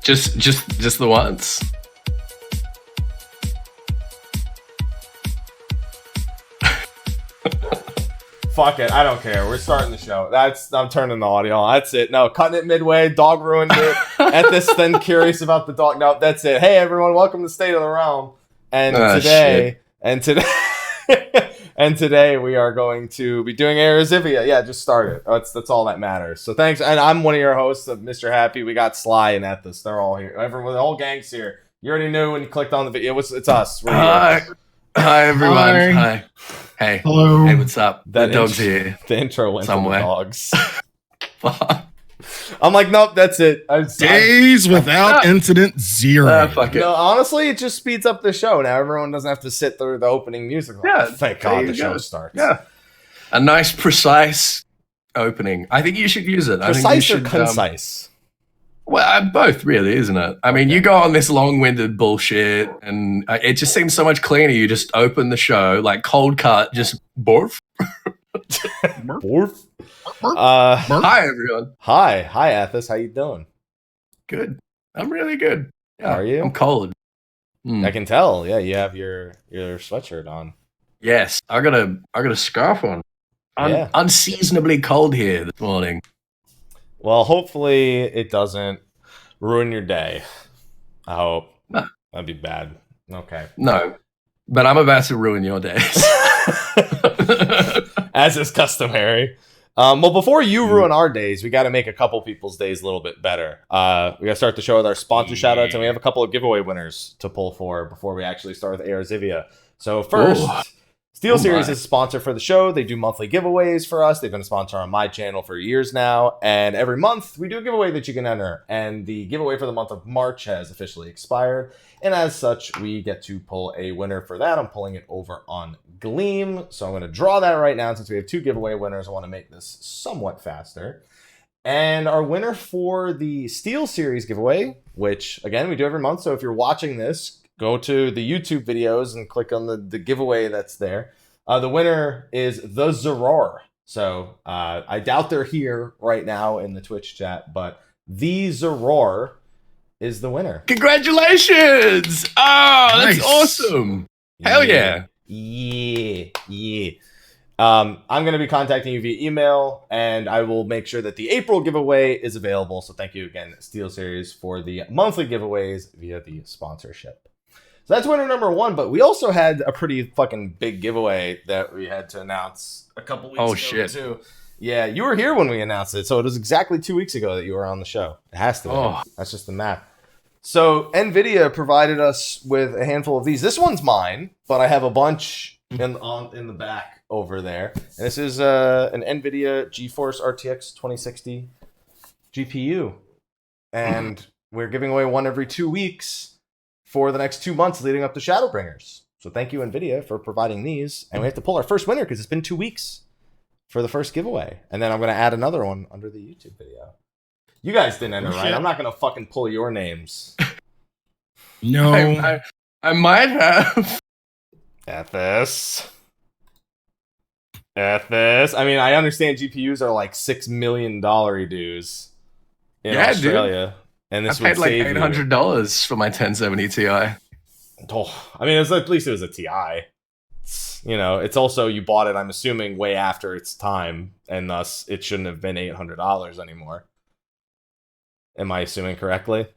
Just the once. Fuck it, I don't care. We're starting the show. I'm turning the audio on. That's it. No, cutting it midway. Dog ruined it. Ethys then curious about the dog. No, that's it. Hey everyone, welcome to State of the Realm. And today we are going to be doing Eorzivia. Yeah, just start it. That's all that matters. So thanks. And I'm one of your hosts of Mr. Happy. We got Sly and Ethys. They're all here. Everyone, the whole gang's here. You already knew when you clicked on the video. It's us. We're here. Hi everyone. Hi. Hey. Hello. Hey, what's up? The dog's here. The intro went somewhere. to the dogs. I'm like, nope, that's it. Days without incident zero. Fuck it. No, honestly, it just speeds up the show. Now everyone doesn't have to sit through the opening music. Yeah, thank God the show starts. Yeah, a nice, precise opening. I think you should use it. Precise or concise? Well, both, really, isn't it? I mean, you go on this long-winded bullshit, and it just seems so much cleaner. You just open the show, like cold cut, just borf. Borf. Hi, everyone. Hi, Ethys. How you doing? Good. I'm really good. Yeah, are you? I'm cold. I can tell. Yeah, you have your sweatshirt on. Yes, I got a scarf on. Unseasonably cold here this morning. Well, hopefully it doesn't ruin your day. I hope. No. That'd be bad. Okay. No, but I'm about to ruin your days. As is customary. Well, before you ruin our days, we got to make a couple people's days a little bit better. We got to start the show with our sponsor shoutouts, and we have a couple of giveaway winners to pull for before we actually start with Eorzivia. So first, Steel Series is a sponsor for the show. They do monthly giveaways for us. They've been a sponsor on my channel for years now. And every month, we do a giveaway that you can enter. And the giveaway for the month of March has officially expired. And as such, we get to pull a winner for that. I'm pulling it over on Gleam. So I'm going to draw that right now. Since we have two giveaway winners, I want to make this somewhat faster. And our winner for the Steel Series giveaway, which, again, we do every month. So if you're watching this, go to the YouTube videos and click on the giveaway that's there. The winner is the Zodiark. So I doubt they're here right now in the Twitch chat, but the Zodiark is the winner. Congratulations! Oh, that's awesome. Hell yeah. Yeah. I'm going to be contacting you via email, and I will make sure that the April giveaway is available. So thank you again, Steel Series, for the monthly giveaways via the sponsorship. So that's winner number one, but we also had a pretty fucking big giveaway that we had to announce a couple weeks ago, too. Yeah, you were here when we announced it, so it was exactly 2 weeks ago that you were on the show. It has to be. That's just the math. So NVIDIA provided us with a handful of these. This one's mine, but I have a bunch in the back over there. And this is an NVIDIA GeForce RTX 2060 GPU. And we're giving away one every 2 weeks for the next 2 months leading up to Shadowbringers. So thank you, NVIDIA, for providing these. And we have to pull our first winner because it's been 2 weeks for the first giveaway. And then I'm going to add another one under the YouTube video. You guys didn't enter, right? I'm not going to fucking pull your names. No. I might have. Ethys. I mean, I understand GPUs are like $6 million dues in Australia. Dude. And this I paid like $800 for my 1070 Ti. Oh, I mean, at least it was a Ti. It's also, you bought it, I'm assuming, way after its time, and thus it shouldn't have been $800 anymore. Am I assuming correctly?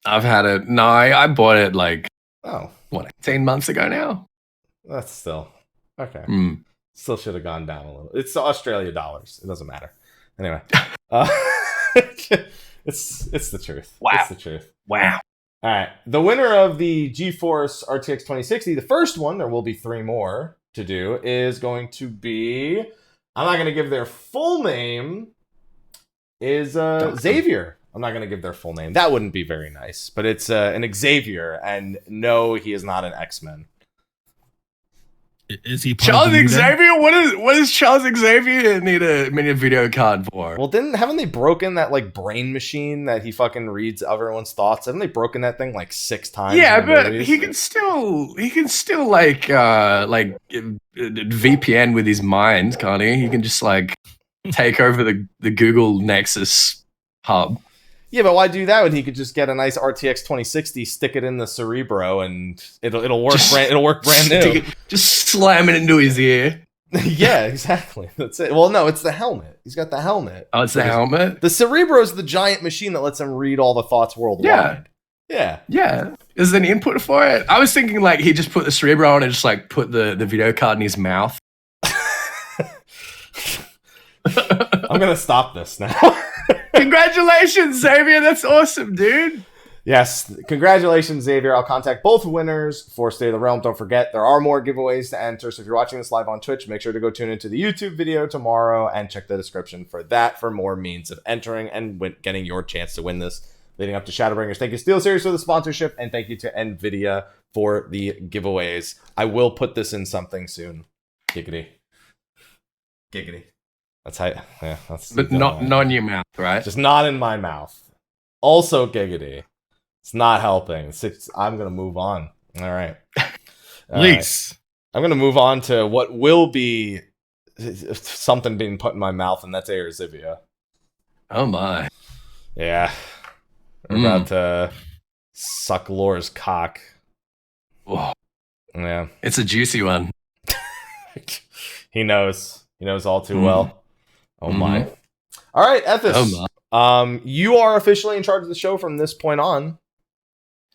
I've had it. No, I bought it like, 18 months ago now? That's still, okay. Still should have gone down a little. It's Australia dollars. It doesn't matter. Anyway. It's the truth. Wow. It's the truth. Wow. All right. The winner of the GeForce RTX 2060, the first one, there will be 3 more to do, is going to be, I'm not going to give their full name, is Xavier. I'm not going to give their full name. That wouldn't be very nice, but it's an Xavier, and no, he is not an X-Men. Is he Charles Xavier? What does Charles Xavier need a video card for? Well, haven't they broken that like brain machine that he fucking reads everyone's thoughts? Haven't they broken that thing like 6 times? Yeah, but movies? he can still like VPN with his mind, can't he? He can just like take over the Google Nexus hub. Yeah, but why do that when he could just get a nice RTX 2060, stick it in the Cerebro, and it'll work. It'll work brand new. Just slam it into his ear. Yeah, exactly. That's it. Well, no, it's the helmet. He's got the helmet. Oh, it's the helmet? The Cerebro is the giant machine that lets him read all the thoughts worldwide. Yeah. Is there an input for it? I was thinking like he just put the Cerebro on and just like put the video card in his mouth. I'm going to stop this now. Congratulations, Xavier. That's awesome, dude. Yes, congratulations, Xavier. I'll contact both winners for State of the Realm. Don't forget, there are more giveaways to enter. So if you're watching this live on Twitch, make sure to go tune into the YouTube video tomorrow and check the description for that for more means of entering and getting your chance to win this leading up to Shadowbringers. Thank you, SteelSeries, for the sponsorship, and thank you to NVIDIA for the giveaways. I will put this in something soon. Giggity. That's how. Yeah, that's. But not in your mouth, right? Just not in my mouth. Also, giggity. It's not helping. I'm gonna move on. All right. Please. I'm gonna move on to what will be something being put in my mouth, and that's Eorzivia. Oh my. Yeah. We're about to suck Lore's cock. Whoa. Yeah. It's a juicy one. He knows. He knows all too well. Oh my. All right, Ethys. Oh my. You are officially in charge of the show from this point on.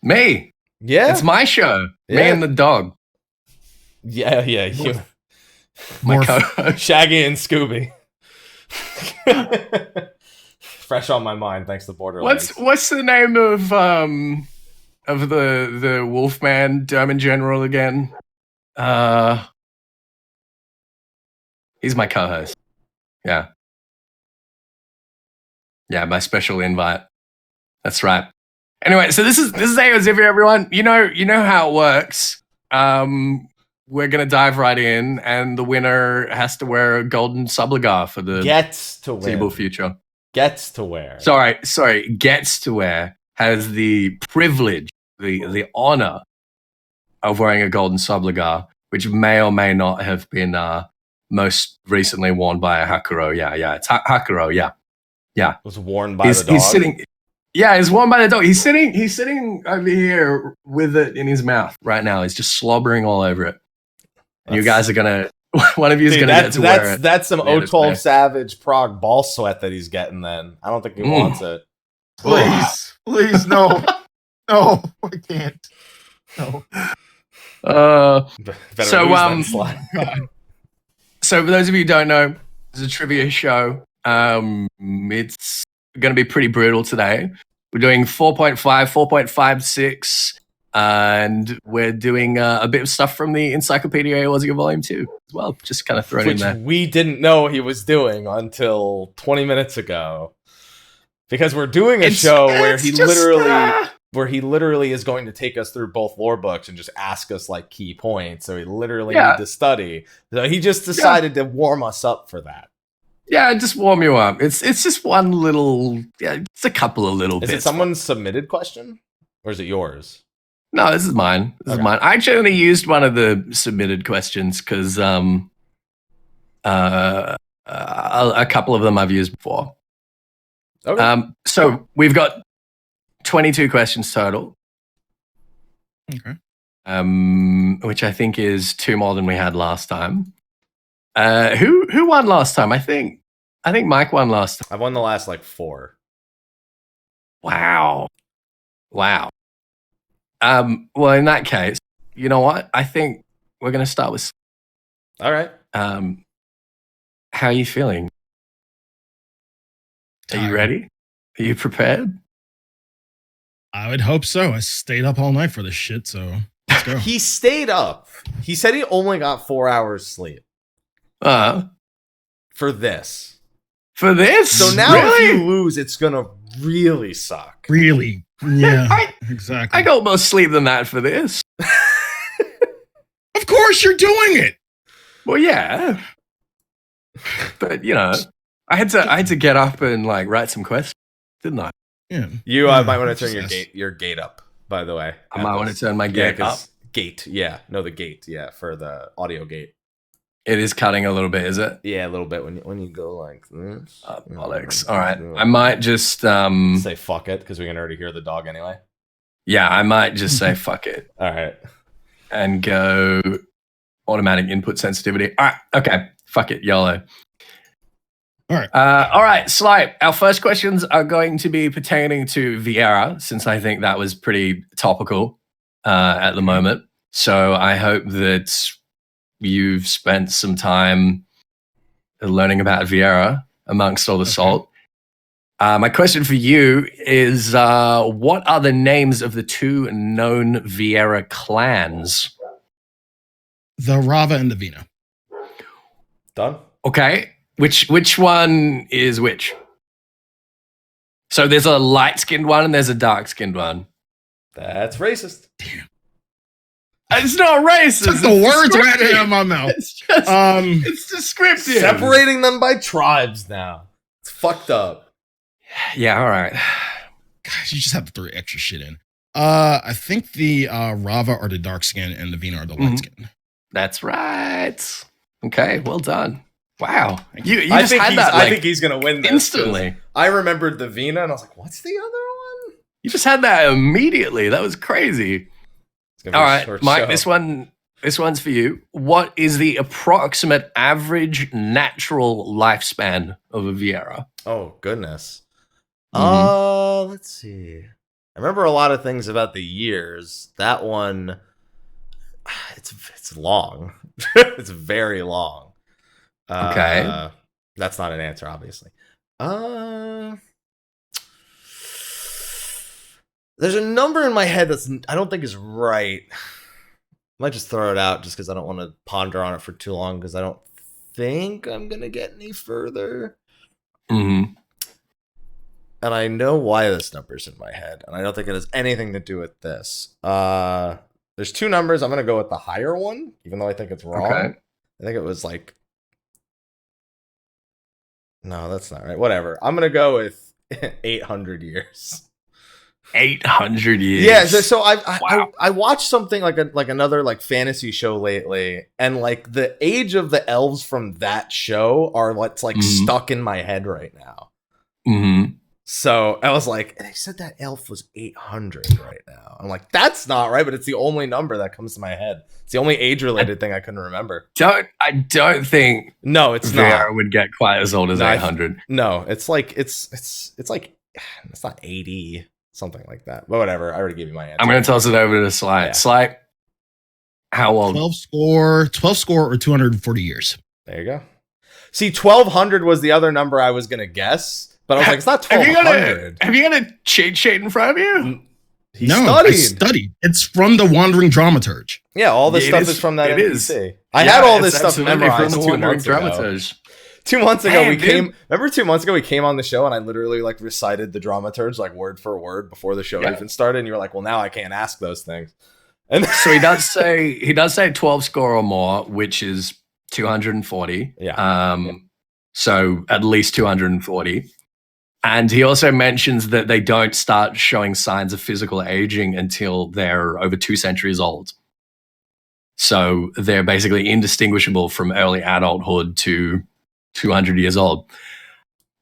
Me. Yeah. It's my show. Yeah. Me and the dog. Yeah. You. My co-host. Shaggy and Scooby. Fresh on my mind, thanks to Borderlands. What's the name of the Wolfman German general again? He's my co-host. Yeah, my special invite. That's right. Anyway, so this is Eorzivia, everyone. You know how it works. We're gonna dive right in, and the winner has to wear a golden subligar for the foreseeable future. Gets to wear. Sorry. Gets to wear, has the privilege, the honor of wearing a golden subligar, which may or may not have been most recently worn by a Hakuro. Yeah. It's Hakuro. Yeah. It was worn by the dog. He's sitting. Yeah, it's worn by the dog. He's sitting over here with it in his mouth right now. He's just slobbering all over it. And you guys are gonna. One of you is going to get to wear it. That's some O12 Savage Prague ball sweat that he's getting then. I don't think he wants it. Please, no. No, I can't. No. So for those of you who don't know, it's a trivia show. It's going to be pretty brutal today. We're doing 4.5, 4.56, and we're doing a bit of stuff from the Encyclopedia Eorzea Volume 2 as well. Just kind of thrown in there. Which we didn't know he was doing until 20 minutes ago. Because we're doing a show where he literally is going to take us through both lore books and just ask us like key points. So we literally need to study. So he just decided to warm us up for that. Yeah, just warm you up. It's just one little. Yeah, it's a couple of little bits. Is it someone's submitted question, or is it yours? No, this is mine. This is mine. I actually only used one of the submitted questions because a couple of them I've used before. Okay. So we've got 22 questions total. Okay. Which I think is 2 more than we had last time. Who won last time? I think Mike won last time. I've won the last 4. Wow. Well, in that case, you know what? I think we're going to start with. All right. How are you feeling? Are you ready? Are you prepared? I would hope so. I stayed up all night for this shit, so let's go. He stayed up. He said he only got 4 hours sleep. For this. For this? So now if you lose, it's going to really suck. Really? Yeah, exactly. I got more sleep than that for this. Of course you're doing it. Well, yeah. But, I had to get up and write some questions, didn't I? Yeah. You might want to turn your gate up, by the way. I might want to turn my gate up. Gate, yeah. No, the gate, yeah, for the audio gate. It is cutting a little bit, is it? Yeah, a little bit when you go like this. Bollocks. All right. I might just say fuck it because we can already hear the dog anyway. Yeah, I might just say fuck it. All right. And go automatic input sensitivity. All right. Okay. Fuck it. YOLO. All right. All right, Slyh. Our first questions are going to be pertaining to Viera, since I think that was pretty topical at the moment. So I hope that you've spent some time learning about Viera amongst all the salt. My question for you is, what are the names of the two known Viera clans? The Rava and the Vina. Done? Okay. Which one is which? So there's a light-skinned one and there's a dark-skinned one. That's racist. Damn. It's not racist. Took the words right out of my mouth. It's just, it's descriptive. Separating them by tribes now. It's fucked up. Yeah, all right. Gosh, you just have to throw extra shit in. I think the Rava are the dark skin and the Vina are the light skin. That's right. Okay, well done. Wow. You I just think had that I like think he's gonna win this instantly. I remembered the Vina and I was like, what's the other one? You just had that immediately. That was crazy. All right, Mike, this one's for you. What is the approximate average natural lifespan of a Viera? Oh, goodness. Let's see. I remember a lot of things about the years. That one, it's long. It's very long. Okay. That's not an answer, obviously. There's a number in my head I don't think is right. I might just throw it out just because I don't want to ponder on it for too long because I don't think I'm going to get any further. Mm-hmm. And I know why this number's in my head, and I don't think it has anything to do with this. There's two numbers. I'm going to go with the higher one, even though I think it's wrong. Okay. I think it was like... No, that's not right. Whatever. I'm going to go with 800 years. 800 years. Yeah, so Wow. I watched something like another like fantasy show lately, and like the age of the elves from that show are what's like stuck in my head right now. Mm-hmm. So I was like, they said that elf was 800 right now. I'm like, that's not right, but it's the only number that comes to my head. It's the only age-related thing I couldn't remember. I don't think No, it's Viera not. would get quite as old as 800. No, it's like it's like it's not 80, something like that. But whatever, I already gave you my answer. I'm going to toss it over to Slyh. Yeah. Slyh, how old? 12 score or 240 years. There you go. See, 1200 was the other number I was gonna guess. But I was like, it's not 1200. Have you got a cheat sheet in front of you? He I studied. It's from the Wandering Dramaturge. Yeah, all this It stuff is- is from that it NPC. is. I Yeah, had all it's this stuff absolutely memorized from the 2 Wandering months ago. Dramaturge. 2 months ago, Man, dude. Remember 2 months ago we came on the show and I literally like recited the Dramaturge like word for word before the show even started, and you were like, "Well, now I can't ask those things." And So he does say 12 score or more, which is 240. Yeah. So at least 240. And he also mentions that they don't start showing signs of physical aging until they're over 2 centuries old. So they're basically indistinguishable from early adulthood to 200 years old.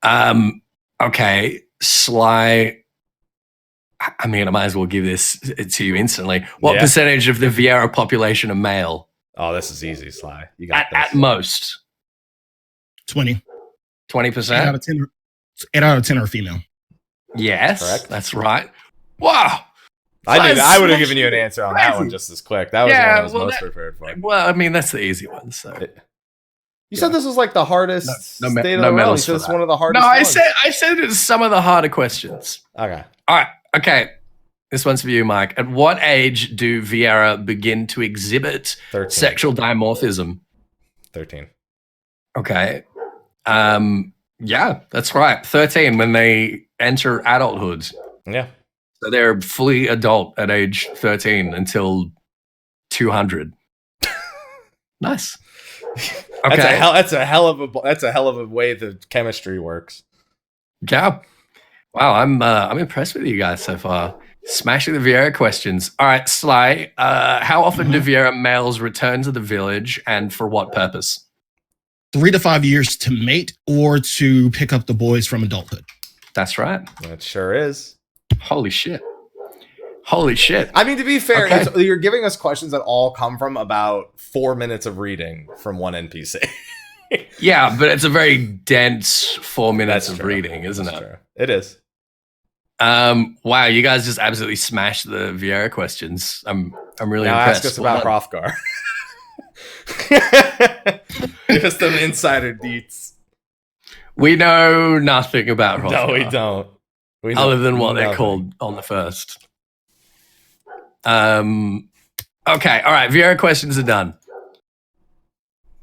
Okay, Slyh. I mean, I might as well give this to you instantly. What percentage of the Viera population are male? Oh, this is easy, Sly. You got At most. 20. 20%? 8 out of 10 are female. Yes, Correct. that's right. Wow. I would have given you an answer on that crazy. one just as quick. That was the one I was most prepared for. Well, I mean, that's the easy one. So You said this was like the hardest No state of no the realm. You medals said for it's that. one of the hardest No, I ones. said it's some of the harder questions. Okay. All right. Okay. This one's for you, Mike. At what age do Viera begin to exhibit 13. sexual dimorphism? 13. Okay. Yeah, that's right. 13 when they enter adulthood. Yeah. So they're fully adult at age 13 until 200. Nice. Okay. That's a hell of a way the chemistry works. Yeah. Wow, I'm impressed with you guys so far. Smashing the Viera questions. All right, Slyh, how often do Viera males return to the village and for what purpose? 3 to 5 years to mate or to pick up the boys from adulthood. That's right. That sure is. Holy shit. Holy shit. I mean, to be fair, Okay. you're giving us questions that all come from about 4 minutes of reading from one NPC. Yeah, but it's a very dense 4 minutes That's of true. reading, isn't That's it? true. It is. Wow, you guys just absolutely smashed the Vieira questions. I'm really Now impressed. ask us Well about done. Hrothgar. Give us some insider deets. We know nothing about Hrothgar. No, we don't. We know Other than what they're nothing. called on the first. Okay, all right. Vieira questions are done.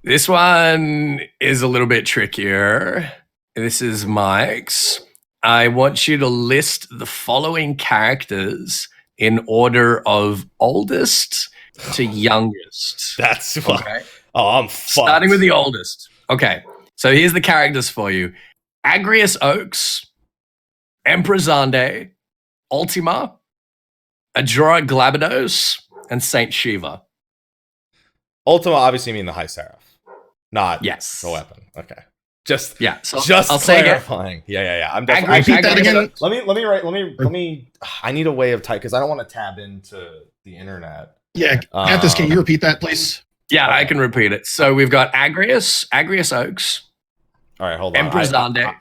This one is a little bit trickier. This is Mike's. I want you to list the following characters in order of oldest to youngest. That's Okay. Oh, I'm fucked. Starting with the oldest. Okay. So here's the characters for you. Agrius Oaks, Emperor Zande, Ultima, Ajora Glabados, and Saint Shiva. Ultima obviously mean the High Seraph, not Yes. the weapon. Okay. Just Yeah. So just I'll say again. clarifying. Yeah. I'm Agri- definitely. Repeat that again. Let me. I need a way of type because I don't want to tab into the internet. Yeah, Ethys, can you repeat that, please? Yeah, I Okay. can repeat it. So we've got Agrius Oaks, All right, hold on. Emperor Zande.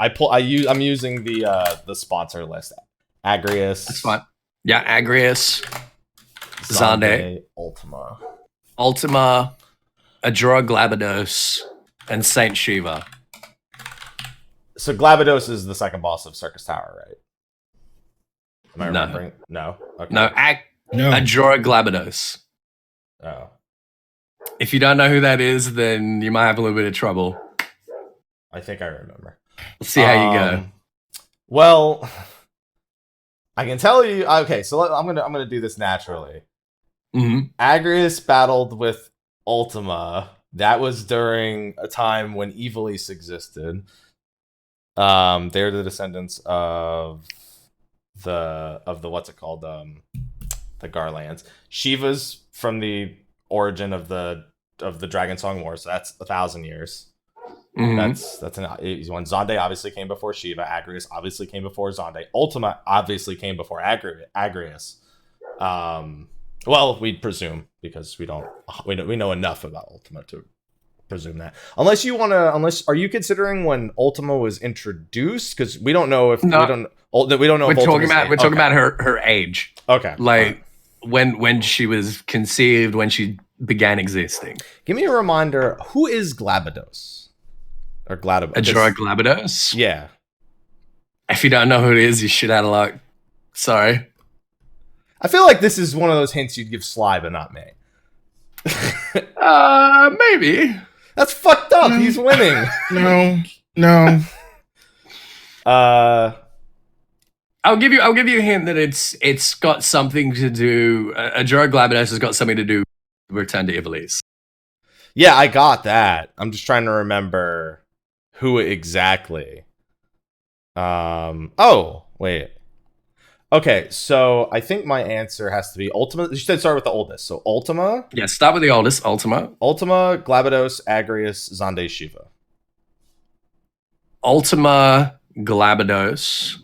I'm using the sponsor list. Agrius. That's fine. Yeah, Agrius, Zande, Ultima. Ultima, Ajora Glabados, and Saint Shiva. So Glabados is the second boss of Circus Tower, right? Am I No. remembering? No. Okay. No, No. Ajora Glabados. Oh. If you don't know who that is, then you might have a little bit of trouble. I think I remember. Let's see how you go. Well, I can tell you. Okay, so I'm gonna do this naturally. hmm Agrius battled with Ultima. That was during a time when Evilise existed. They're the descendants of the what's it called? The Garlands. Shiva's from the origin of the Dragon Song War, so that's 1,000 years. hmm That's an easy one. Zande obviously came before Shiva. Agrius obviously came before Zande. Ultima obviously came before Agrius. Well, we'd presume because we know enough about Ultima to presume that. Unless are you considering when Ultima was introduced? Because we don't know if No. we don't know. We're if talking Ultima's about age. we're talking Okay. about her age, Okay, like when she was conceived, when she began existing. give me a reminder. Who is Glabados or Glabados? Ajora Glabados. Yeah. If you don't know who it is, you're shit out of luck. Sorry. I feel like this is one of those hints you'd give Sly, but not me. Maybe. That's fucked up. He's winning. No. I'll give you a hint that it's got something to do. Ajora Glabados has got something to do with Return to Evilise. Yeah, I got that. I'm just trying to remember who exactly. Oh, wait. Okay, so I think my answer has to be Ultima. You said start with the oldest. So Ultima, Yeah, start with the oldest, Ultima. Glabados, Agrius, Zande, Shiva. Ultima, Glabados.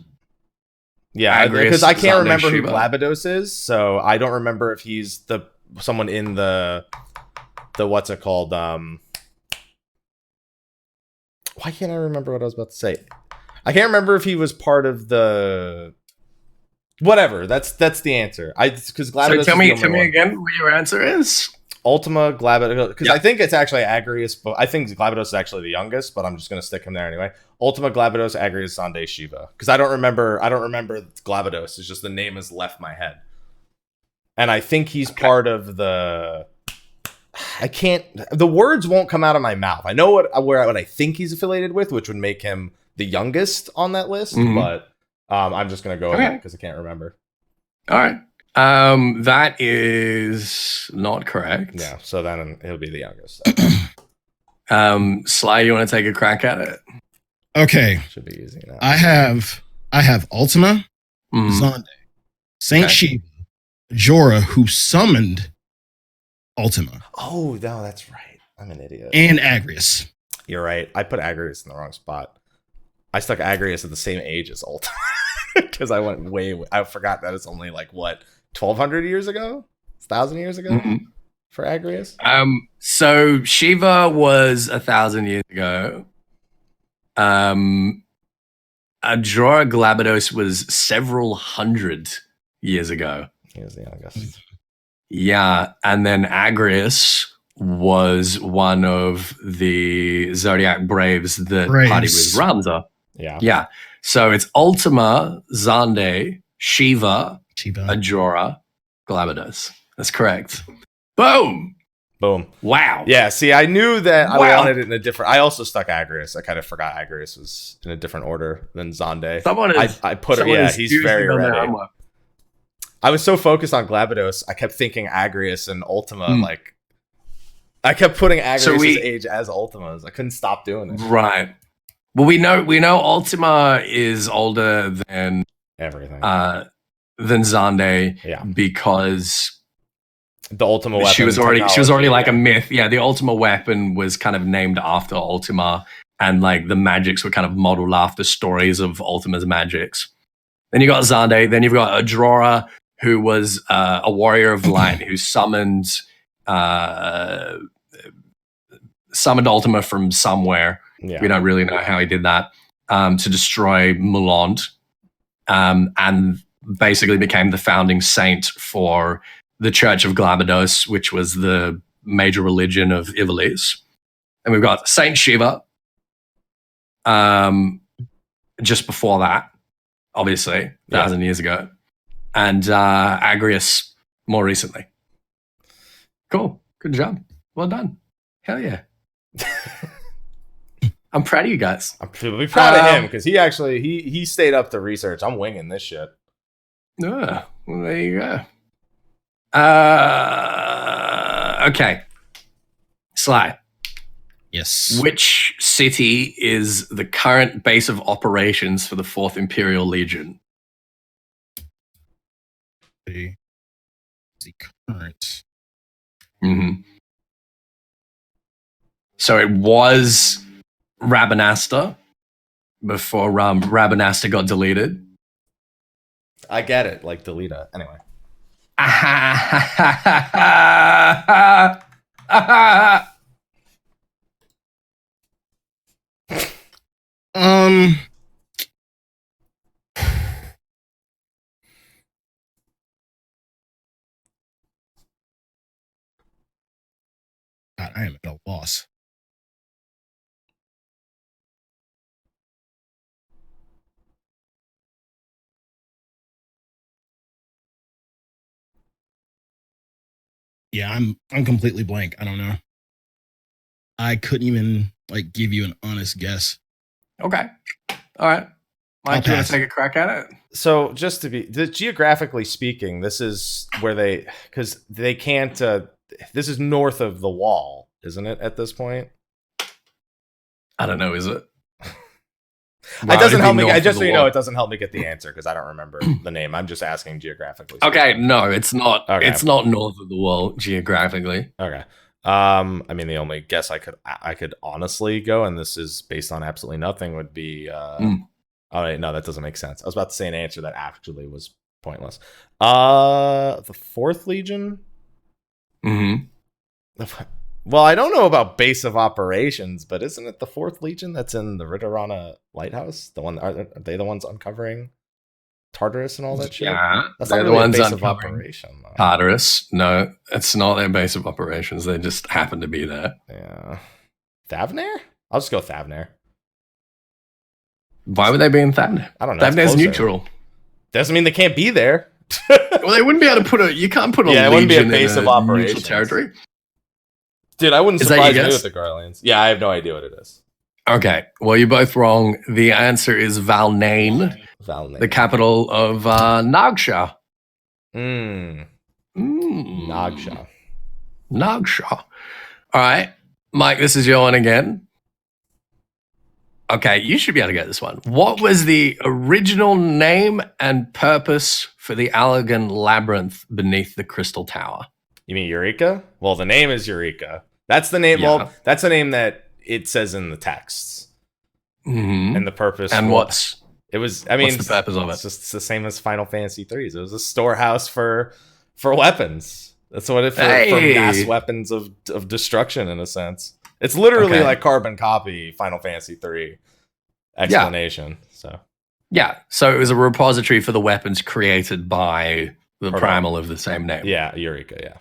Yeah, Agrius, because I can't Zande, remember who Shiva. Glabados is, so I don't remember if he's someone in the what's it called? Why can't I remember what I was about to say? I can't remember if he was part of the whatever. That's the answer. Because Glabados. So tell me is the only one. again what your answer is. Ultima, Glabados, because Yeah. I think it's actually Agrius, but I think Glabados is actually the youngest, but I'm just gonna stick him there anyway. Ultima, Glabados, Agrius, Zande, Shiva. Because I don't remember Glabados. It's just the name has left my head. And I think he's part of the words won't come out of my mouth. I know what I think he's affiliated with, which would make him the youngest on that list, Mhm. but I'm just gonna go with Okay. it because I can't remember. All right. That is not correct. Yeah, so then he'll be the youngest. Sly, you want to take a crack at it? Okay, Should be easy now. I have Ultima, Mhm. Zande, Saint Okay. Shiva, Jorah, who summoned Ultima, Oh no, that's right. I'm an idiot. and Agrius. You're right. I put Agrius in the wrong spot. I stuck Agrius at the same age as Ultima because I went I forgot that it's only like what 1,200 years ago, 1,000 years ago for Agrius. So Shiva was 1,000 years ago. Adrora Glabados was several hundred years ago. He was the youngest. Yeah, and then Agrius was one of the Zodiac Braves that partied with Ramza. Yeah. So it's Ultima, Xande, Shiva, Adrora, Glabados. That's correct. Boom. Wow. Yeah, see, I knew that I wanted it in a different... I also stuck Agrius. I kind of forgot Agrius was in a different order than Xande. I put him... Yeah, he's very ready. I was so focused on Glabados, I kept thinking Agrius and Ultima, like... I kept putting Agrius' age as Ultima's. I couldn't stop doing it. Right. Well, we know Ultima is older than everything. Than Xande, because the Ultima weapon. She was already like a myth. Yeah, the Ultima weapon was kind of named after Ultima, and like the magics were kind of modeled after stories of Ultima's magics. Then you got Xande. Then you've got Adrora, who was a warrior of light who summoned Ultima from somewhere. We don't really know how he did that, to destroy Muland, and basically became the founding saint for the Church of Glabados, which was the major religion of Ivalice. And we've got Saint Shiva just before that, obviously, 1,000 years ago, and Agrius more recently. Cool. Good job. Well done. Hell yeah. I'm proud of you guys. I'm really proud of him because he actually he stayed up to research. I'm winging this shit. Well, there you go. Okay. Sly. Yes. Which city is the current base of operations for the 4th Imperial Legion? The current. So it was Rabanasta before Rabanasta got deleted. I get it, like delete it. Anyway. God, I am at a loss. Yeah, I'm completely blank. I don't know. I couldn't even like give you an honest guess. Okay. All right. Mike, do you want to take a crack at it? So just to be geographically speaking, this is where because they can't, this is north of the wall, isn't it, at this point? I don't know, is it? It doesn't help me. Just so you know, it doesn't help me get the answer because I don't remember the name. I'm just asking geographically. Okay, no, it's not. Okay. It's not north of the wall geographically. Okay. I mean, the only guess I could honestly go, and this is based on absolutely nothing, would be. Oh wait, no, that doesn't make sense. I was about to say an answer that actually was pointless. The 4th Legion. Well, I don't know about base of operations, but isn't it the 4th Legion that's in the Ritterana Lighthouse? The one are they the ones uncovering Tartarus and all that shit? Yeah, that's not really the ones a base of operation. Though. Tartarus, no, it's not their base of operations. They just happen to be there. Yeah, Thavnair. I'll just go Thavnair. Why would they be in Thavnair? I don't know. Thavnair's neutral. Doesn't mean they can't be there. Well, they wouldn't be able to put you can't put a legion it wouldn't be a base of operations territory. Dude, I wouldn't surprise me with the Garlands. Yeah, I have no idea what it is. Okay, well, you're both wrong. The answer is Valnain, the capital of Nagsha. Nagsha. All right, Mike, this is your one again. Okay, you should be able to get this one. What was the original name and purpose for the Allergan Labyrinth beneath the Crystal Tower? You mean Eureka? Well, the name is Eureka. That's the name. Yeah. Well, that's the name that it says in the texts. Mhm. And the purpose. And what's it was? I mean, what's the purpose of it's it? just the same as Final Fantasy 3s. It was a storehouse for weapons. That's what it for mass weapons of destruction in a sense. It's literally like carbon copy Final Fantasy 3 explanation. So so it was a repository for the weapons created by the primal of the same name. Yeah, Eureka.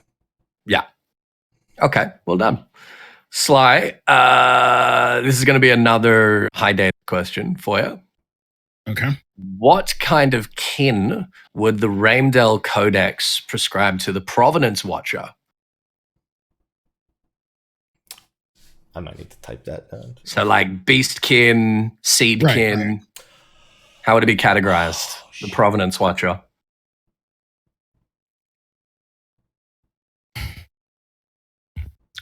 Yeah. Okay, well done. Sly, this is going to be another high data question for you. Okay. What kind of kin would the Raimdell Codex prescribe to the Provenance Watcher? I might need to type that down. So like beastkin, seedkin. Right. How would it be categorized? The Provenance Watcher.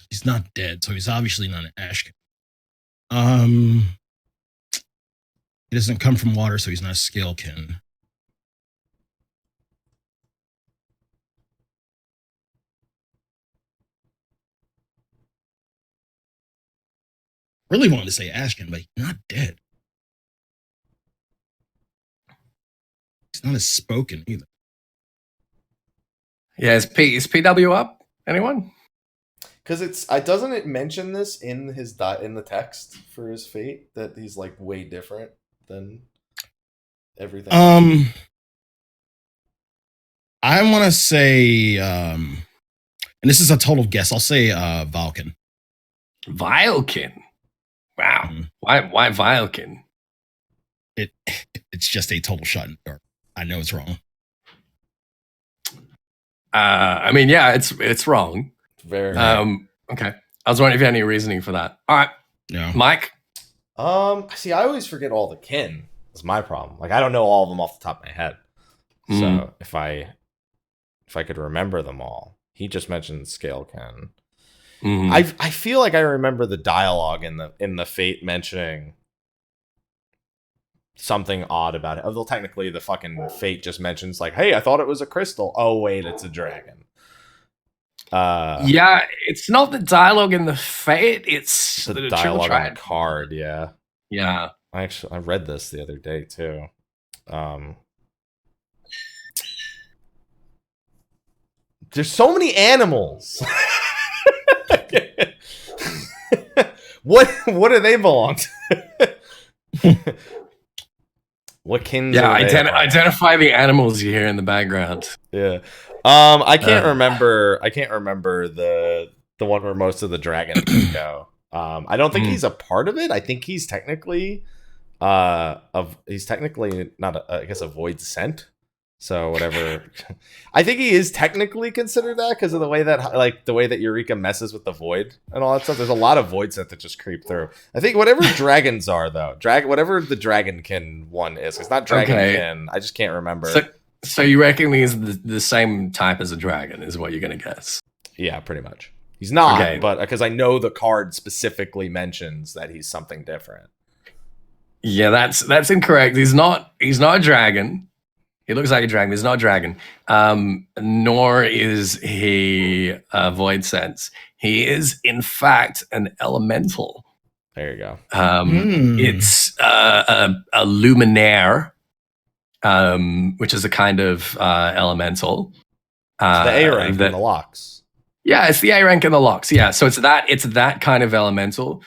He's not dead, so he's obviously not an Ashkin. He doesn't come from water, so he's not a Scalekin. Really wanted to say Ashkin, but he's not dead. He's not as spoken either. Yeah, is PW up? Anyone? Because doesn't it mention this in in the text for his fate that he's like way different than everything? I want to say, and this is a total guess. I'll say Valken. Vilekin. Wow. Why Vilekin? It's just a total shot in the dark. I know it's wrong. I mean, yeah, it's wrong. Very. Okay. I was wondering if you had any reasoning for that. All right. No. Mike? See, I always forget all the kin. That's my problem. Like, I don't know all of them off the top of my head. So if I could remember them all. He just mentioned Scale Kin. I feel like I remember the dialogue in the Fate mentioning something odd about it. Although technically the fucking Fate just mentions like, hey, I thought it was a crystal. Oh wait, it's a dragon. Yeah, it's not the dialogue in the Fate, it's the dialogue on the card, yeah. Yeah. I read this the other day too. There's so many animals. What do they belong to? What kin? Yeah, identify the animals you hear in the background. Yeah. I can't remember the one where most of the dragons go. I don't think he's a part of it. I think he's technically not I guess a void scent. So whatever. I think he is technically considered that because of the way that Eureka messes with the void and all that stuff. There's a lot of void scent that just creep through. I think whatever dragons are though, whatever the dragonkin one is, it's not dragonkin. I just can't remember. So you reckon he's the same type as a dragon is what you're gonna guess? Yeah, pretty much. He's not, but because I know the card specifically mentions that he's something different. Yeah, that's incorrect. He's not a dragon. He looks like a dragon. He's not a dragon. Nor is he a void sense. He is, in fact, an elemental. There you go. It's a luminaire, which is a kind of elemental. The A rank and the locks. Yeah, it's the A rank and the locks. Yeah, so it's that kind of elemental,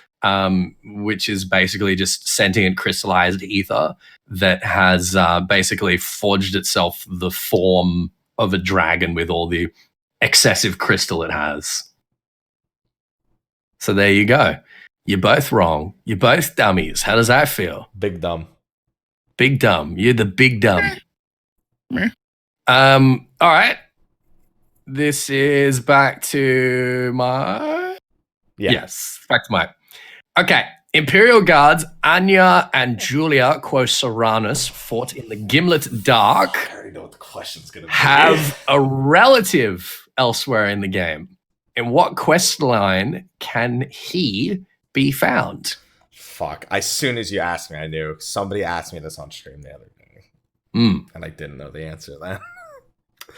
which is basically just sentient crystallized ether that has basically forged itself the form of a dragon with all the excessive crystal it has. So there you go. You're both wrong. You're both dummies. How does that feel? Big dumb. Big dumb. You're the big dumb. All right. This is back to my... Yeah. Yes, back to my... Okay. Imperial Guards Anya and Julia Quo Serranus fought in the Gimlet Dark. I already know what the question's going to be. Have a relative elsewhere in the game. In what quest line can he be found? Fuck. As soon as you asked me, I knew. Somebody asked me this on stream the other day. And I didn't know the answer to that.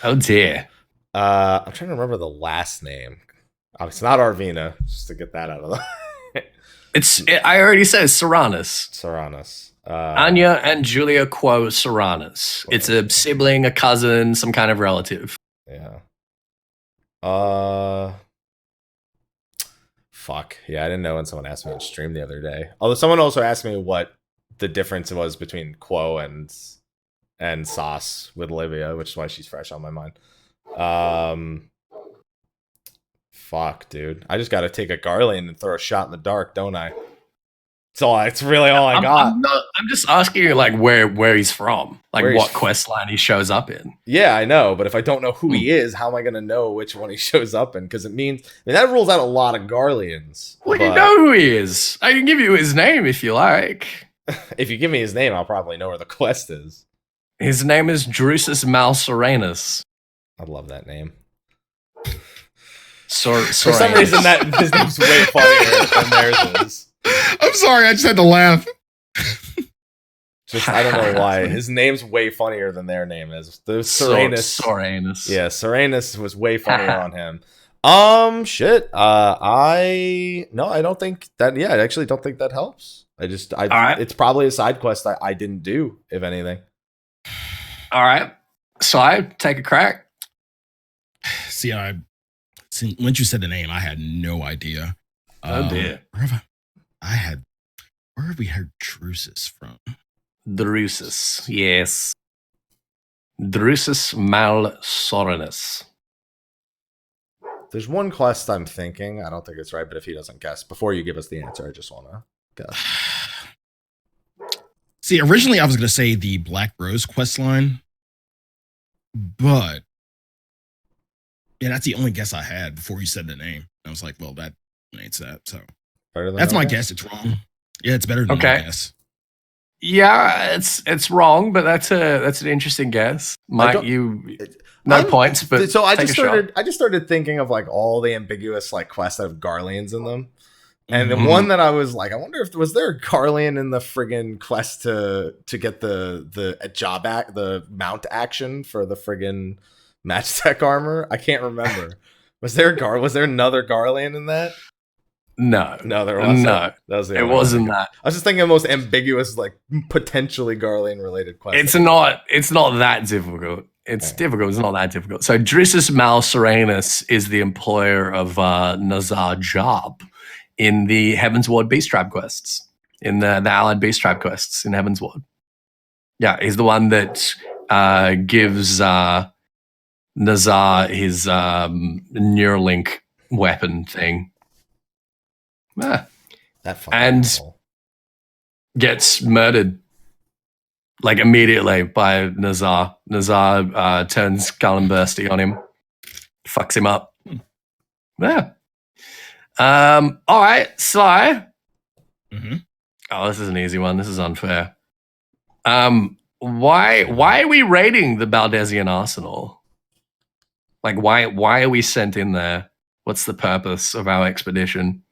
Oh, dear. I'm trying to remember the last name. It's not Arvina, just to get that out of the way. I already said Serranus. Serranus. Anya and Julia Quo Serranus. It's a sibling, a cousin, some kind of relative. Yeah. Fuck. Yeah, I didn't know when someone asked me on stream the other day. Although someone also asked me what the difference was between Quo and Sauce with Olivia, which is why she's fresh on my mind. Fuck, dude. I just gotta take a Garland and throw a shot in the dark, don't I? It's really all I got. I'm just asking you, like, where he's from, like what quest line he shows up in. Yeah, I know, but if I don't know who he is, how am I gonna know which one he shows up in? Because that rules out a lot of Garleans. Well, you know who he is. I can give you his name if you like. If you give me his name, I'll probably know where the quest is. His name is Drusus Malseranus. I love that name. For some reason, that his name's way funnier than theirs is. I'm sorry, I just had to laugh. I don't know why. His name's way funnier than their name is. The Serenus. Soranus. Yeah, Serenus was way funnier on him. Shit. I don't think that. Yeah, I actually don't think that helps. Right. It's probably a side quest I didn't do, if anything. All right. So I take a crack. See, once you said the name, I had no idea. Oh dear. Where have we heard Drusus from? Drusus, yes. Drusus Malsoranus. There's one quest I'm thinking. I don't think it's right, but if he doesn't guess, before you give us the answer, I just want to guess. See, originally I was going to say the Black Rose quest line, but yeah, that's the only guess I had before you said the name. I was like, well, that ain't that. So that's my guess. It's wrong. Yeah, it's better than my guess. Yeah, it's wrong, but that's an interesting guess. Points, but so I just started thinking of like all the ambiguous like quests that have Garleans in them. And the one that I was like, I wonder if was there a Garlean in the friggin' quest to get the mount action for the friggin' match tech armor? I can't remember. Was there another Garlean in that? No, there wasn't. No, it wasn't that. I was just thinking of the most ambiguous, like potentially Garlean related quest. It's not that difficult. It's difficult. It's not that difficult. So Drusus Malseranus is the employer of Nazar Job in the Heavensward Beast Tribe quests, in the Allied Beast Tribe quests in Heavensward. Yeah, he's the one that gives Nazar his Neuralink weapon thing. And gets murdered like immediately by Nazar. Nazar turns Gallenbursty on him, fucks him up. Yeah. All right, Sly. Mm-hmm. Oh, this is an easy one. This is unfair. Why are we raiding the Baldesian Arsenal? Like, why are we sent in there? What's the purpose of our expedition?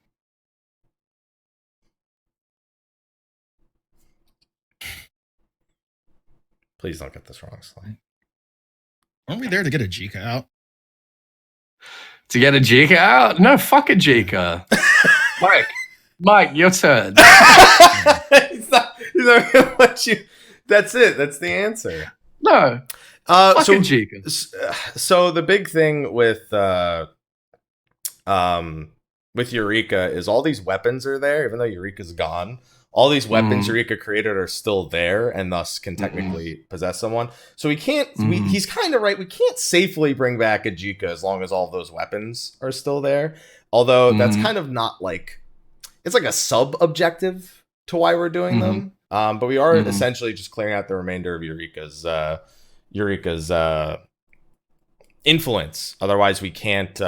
Please don't get this wrong, Sly. Aren't we there to get a Jika out? To get a Jika out? No, fuck a Jika. Mike, your turn. He's not gonna let you. That's it. That's the answer. No. Fuck a Jika. So the big thing with Eureka is all these weapons are there, even though Eureka's gone. All these weapons Eureka created are still there, and thus can technically possess someone. So we can't. He's kind of right. We can't safely bring back a Jika as long as all those weapons are still there. Although that's kind of not like it's like a sub objective to why we're doing them. But we are essentially just clearing out the remainder of Eureka's influence. Otherwise, we can't.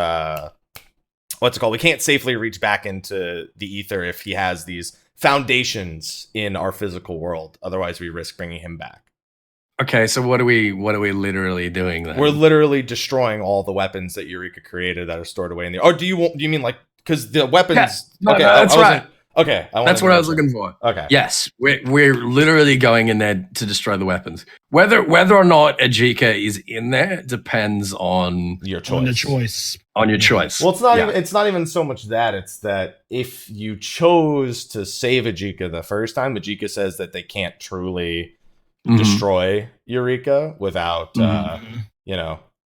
What's it called? We can't safely reach back into the ether if he has these foundations in our physical world. Otherwise, we risk bringing him back. Okay, so what are we literally doing then? We're literally destroying all the weapons that Eureka created that are stored away in the. Or do you mean like because the weapons? Yeah, no, okay, no, that's right. Okay, that's what I was looking for. Okay. Yes, we're literally going in there to destroy the weapons. Whether or not Ajika is in there depends on your choice. On your choice. Well, it's not even so much that. It's that if you chose to save Ajika the first time, Ajika says that they can't truly destroy Eureka without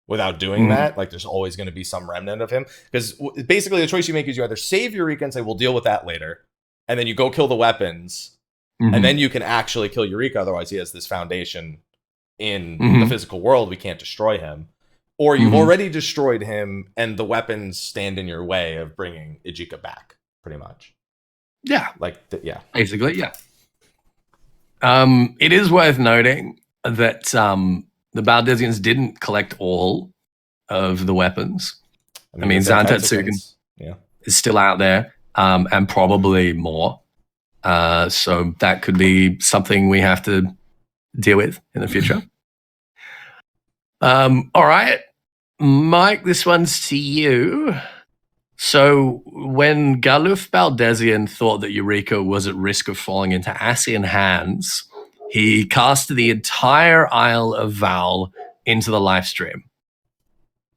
without doing that. Like, there's always going to be some remnant of him, because basically the choice you make is you either save Eureka and say we'll deal with that later, and then you go kill the weapons, and then you can actually kill Eureka. Otherwise, he has this foundation in the physical world. We can't destroy him. Or you've already destroyed him, and the weapons stand in your way of bringing Ajika back, pretty much. Yeah. Basically, yeah. It is worth noting that the Baldesians didn't collect all of the weapons. I mean Zantetsuken is still out there, and probably more. So that could be something we have to deal with in the future. All right, Mike, this one's to you. So when Galuf Baldesian thought that Eureka was at risk of falling into Ascian hands, he cast the entire Isle of Val into the live stream.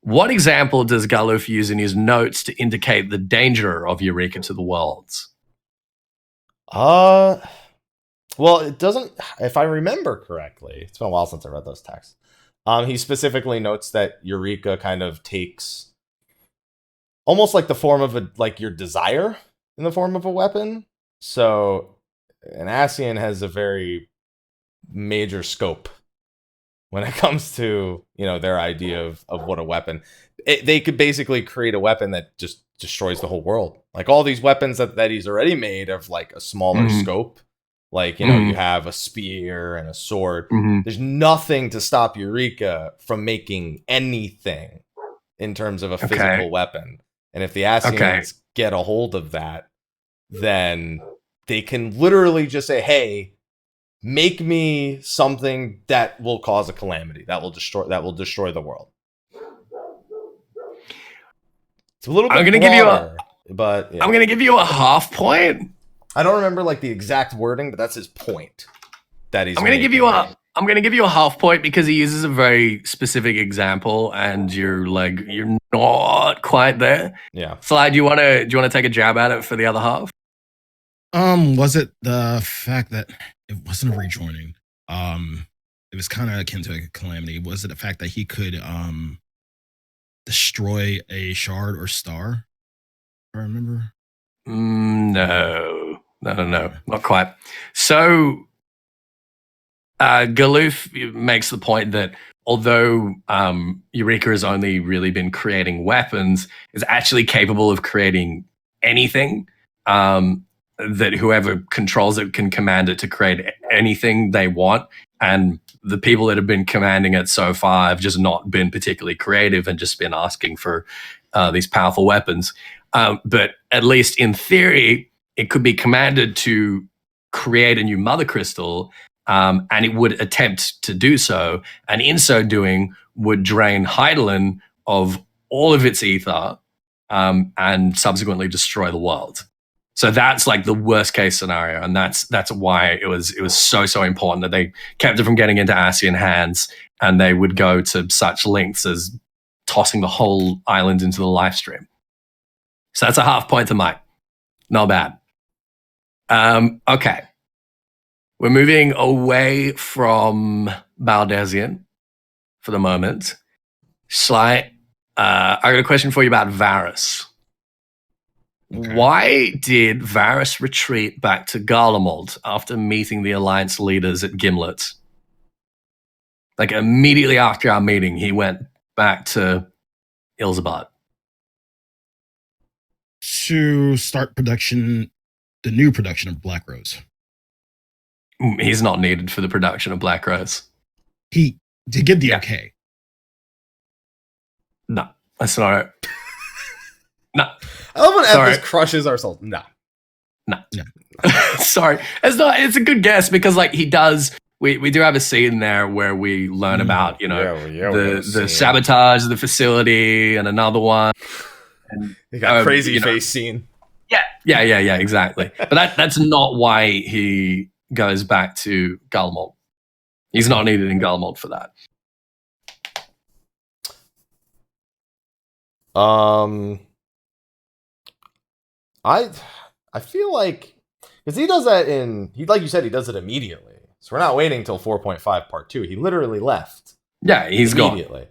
What example does Galuf use in his notes to indicate the danger of Eureka to the worlds? Well, it doesn't, if I remember correctly, it's been a while since I read those texts. He specifically notes that Eureka kind of takes almost like the form of your desire in the form of a weapon. So an Ascian has a very major scope when it comes to, their idea of what a weapon. They could basically create a weapon that just destroys the whole world. Like all these weapons that he's already made of like a smaller scope. Like, you have a spear and a sword. There's nothing to stop Eureka from making anything in terms of a physical weapon. And if the Ascians get a hold of that, then they can literally just say, hey, make me something that will cause a calamity, that will destroy the world. It's a little bit broader, but I'm going to give you a half point. I don't remember like the exact wording, but that's his point. That he's. I'm going to give you a half point because he uses a very specific example, and you're not quite there. Yeah. Sly, do you want to take a jab at it for the other half? Was it the fact that it wasn't a rejoining? It was kind of akin to a calamity. Was it the fact that he could destroy a shard or star? If I remember. No, not quite. So, Galuf makes the point that although Eureka has only really been creating weapons, is actually capable of creating anything. That whoever controls it can command it to create anything they want, and the people that have been commanding it so far have just not been particularly creative and just been asking for these powerful weapons. But at least in theory, it could be commanded to create a new mother crystal, and it would attempt to do so, and in so doing would drain Heidelin of all of its ether, and subsequently destroy the world. So that's like the worst case scenario, and that's why it was so important that they kept it from getting into Ascian hands, and they would go to such lengths as tossing the whole island into the live stream. So that's a half point to Mike. Not bad. Okay. We're moving away from Baldesian for the moment. Sly, I got a question for you about Varus. Okay. Why did Varus retreat back to Garlemald after meeting the Alliance leaders at Gimlet? Like immediately after our meeting, he went back to Ilzabad. To start the new production of Black Rose. He's not needed for the production of Black Rose. He did get the okay. No, that's not it. No. I love when Ethys crushes ourselves. No. Sorry. It's a good guess because like he does, we do have a scene there where we learn about, the sabotage of the facility and another one. And, you got crazy face scene. Yeah, exactly. But that's not why he goes back to Garlemald. He's not needed in Garlemald for that. I feel like because he does that like you said, he does it immediately. So we're not waiting till 4.5 part 2. He literally left. Yeah, he's immediately.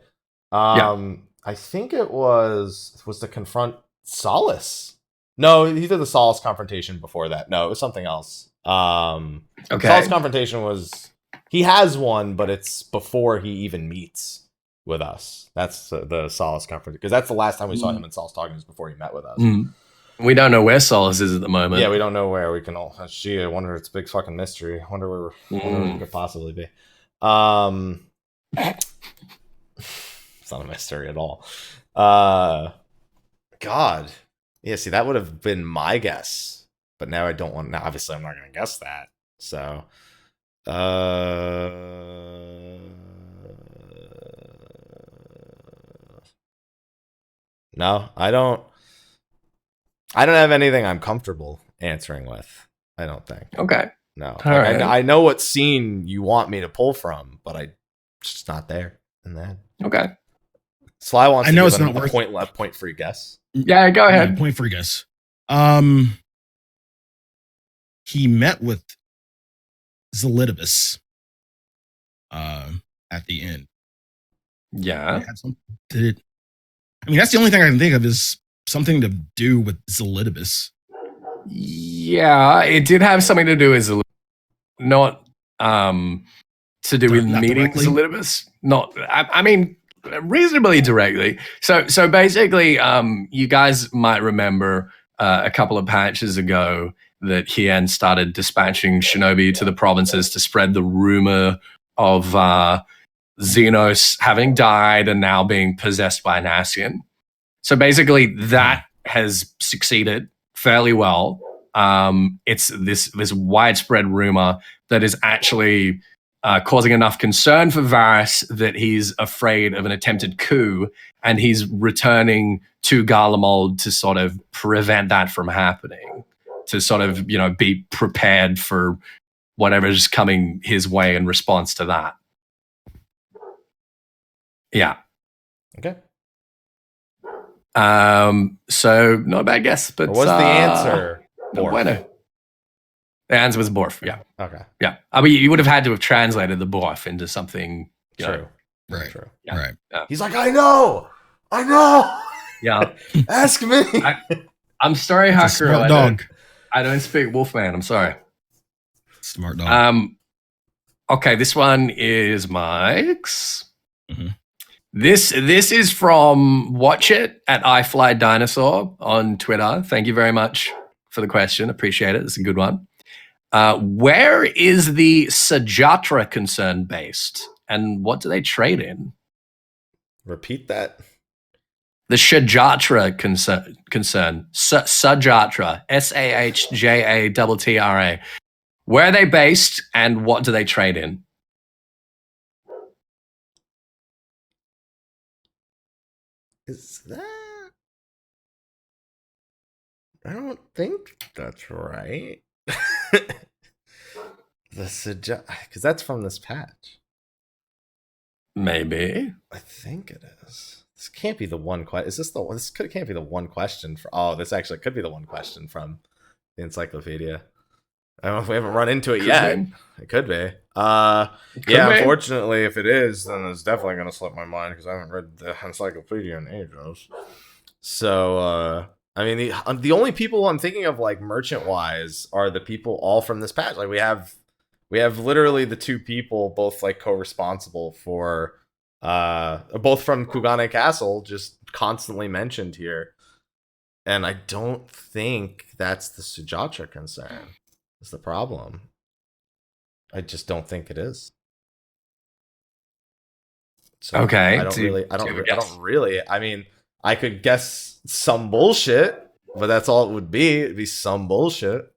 Gone. I think it was to confront Solace. No, he did the Solace confrontation before that. No, it was something else. Okay. Solace confrontation was he has one, but it's before he even meets with us. That's the Solace confrontation because that's the last time we saw him and Solace talking is before he met with us. We don't know where Solace is at the moment. Yeah, we don't know where. We can all. I wonder. It's a big fucking mystery. I wonder where it could possibly be. It's not a mystery at all. God. Yeah, see, that would have been my guess. But now I don't want... Now, obviously, I'm not going to guess that. So... No, I don't have anything I'm comfortable answering with. I don't think. Okay. No. Right. I know what scene you want me to pull from, but it's just not there in that. Okay. Sly wants I know to it's give not a point free guess. Yeah, go ahead. Point free guess. He met with Zolidibus at the end. Yeah. That's the only thing I can think of is something to do with Zolidibus. Yeah, it did have something to do with not to do with meeting Zolidibus. Not, I mean, reasonably directly. So basically, you guys might remember a couple of patches ago that Hien started dispatching shinobi to the provinces to spread the rumor of Xenos having died and now being possessed by an Ascian. So basically, that has succeeded fairly well. It's this widespread rumor that is actually causing enough concern for Varys that he's afraid of an attempted coup, and he's returning to Garlemald to sort of prevent that from happening, to sort of, be prepared for whatever's coming his way in response to that. Yeah. Okay. So not a bad guess, but what was the answer? Bueno. The answer was Borf. Yeah. Okay. Yeah. I mean, you would have had to have translated the Borf into something. True. Right. True. Yeah. Right. Yeah. He's like, I know. Yeah. Ask me. I'm sorry, Haku. Smart dog. I don't speak Wolfman. I'm sorry. Smart dog. Okay, this one is Mike's. Mm-hmm. This is from Watch It at iFlyDinosaur on Twitter. Thank you very much for the question. Appreciate it. It's a good one. Where is the Sajatra concern based, and what do they trade in? Repeat that. The Sajatra concern. Sajatra. Sajatra. Where are they based, and what do they trade in? Is that? I don't think that's right. Because that's from this patch. Maybe. I think it is. This can't be the one question. Is this the one? Can't be the one question for. Oh, this actually could be the one question from the Encyclopedia. I don't know if we haven't run into it yet. It could be. Unfortunately, if it is, then it's definitely going to slip my mind because I haven't read the Encyclopedia in ages. So, I mean, the only people I'm thinking of, like, merchant-wise, are the people all from this patch. Like, we have literally the two people, both, like, co-responsible for, both from Kurenai Castle, just constantly mentioned here. And I don't think that's the Sajatra concern. Is the problem. I just don't think it is. So okay. I don't really. I mean, I could guess some bullshit, but that's all it would be. It'd be some bullshit.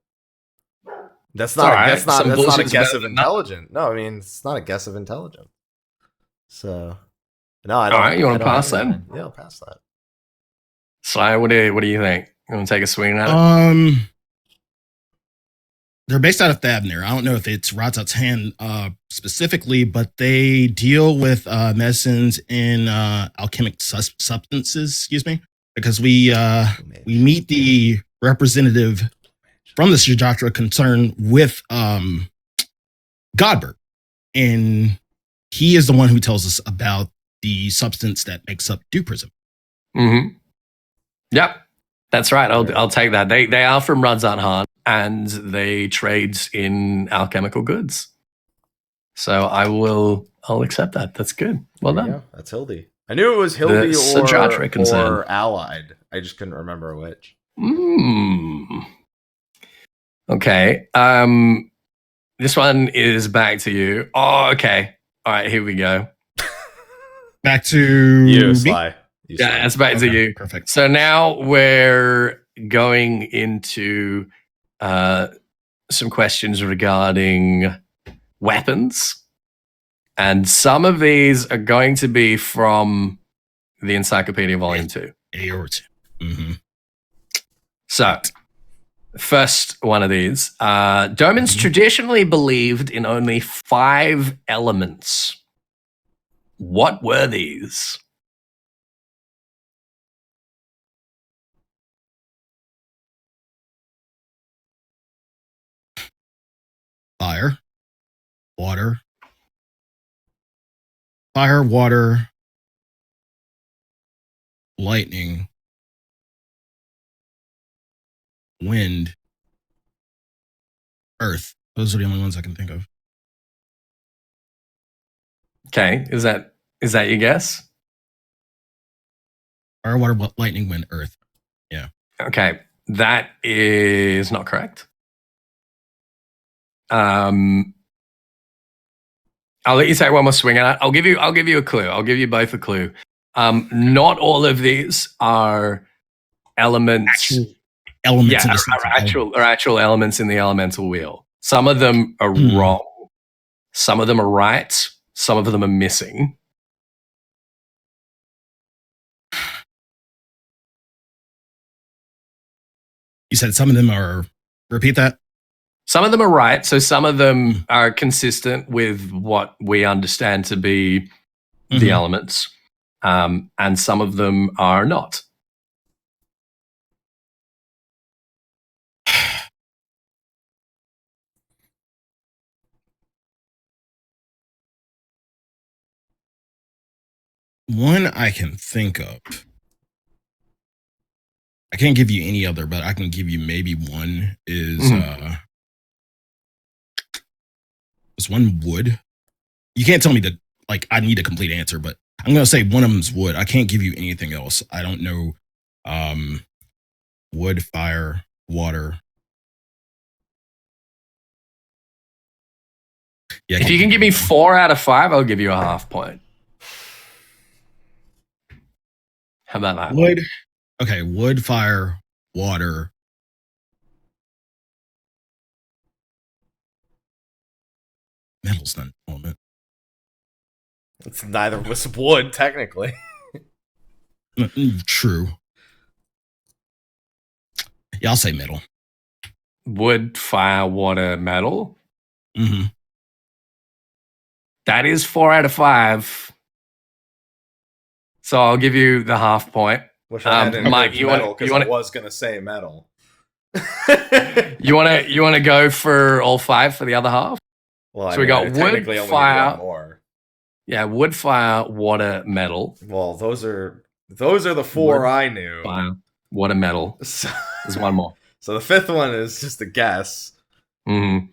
That's not a guess. That's not a guess of intelligent. No, I mean it's not a guess of intelligent. So no, I don't. All right, you want to pass that? Yeah, I'll pass that. Sly, what do you think? You want to take a swing at it? They're based out of Thavnir. I don't know if it's Ratzat's hand specifically, but they deal with medicines in alchemic substances. Excuse me, because we meet the representative from the Shijatra concerned with Godbert, and he is the one who tells us about the substance that makes up Dew Prism. Mm-hmm. Yep, that's right. I'll take that. They are from Radzat Han, and they trade in alchemical goods. So I'll accept that. That's good. Well done. Yeah, that's Hildy. I knew it was Hildy or Allied. I just couldn't remember which. Okay. This one is back to you. Oh, okay. All right, here we go. Back to you, Sly. Yeah, it's back to you. Perfect. So now we're going into some questions regarding weapons. And some of these are going to be from the Encyclopedia Volume 2. Eorzivia. Mm-hmm. So, first one of these. Domans traditionally believed in only 5 elements. What were these? Fire, water, lightning, wind, earth. Those are the only ones I can think of. Okay, is that your guess? Fire, water, lightning, wind, earth. Yeah. Okay, that is not correct. I'll let you take one more swing at it. I'll give you a clue. I'll give you both a clue. Not all of these are elements. Actual elements in the elemental wheel. Some of them are wrong. Some of them are right. Some of them are missing. You said some of them are. Repeat that. Some of them are right. So some of them are consistent with what we understand to be the elements. And some of them are not. One I can think of. I can't give you any other, but I can give you maybe one is one wood. You can't tell me that I need a complete answer, but I'm gonna say one of them's wood. I can't give you anything else. I don't know. Wood, fire, water. Yeah, if you can give me 4 out of 5, I'll give you a half point. How about that? Wood. Okay, wood, fire, water. Metal's not on it. It's neither was wood, technically. True. Yeah, I'll say metal. Wood, fire, water, metal. Mm-hmm. That is 4 out of 5. So I'll give you the half point. Wish I had Mike, you want? I was gonna say metal. you want to go for all 5 for the other half? Well, so we got wood, fire, more. Yeah, wood, fire, water, metal. Well, those are the 4 wood, I knew. Fire, water, metal. There's one more. So the 5th one is just a guess. Mm-hmm.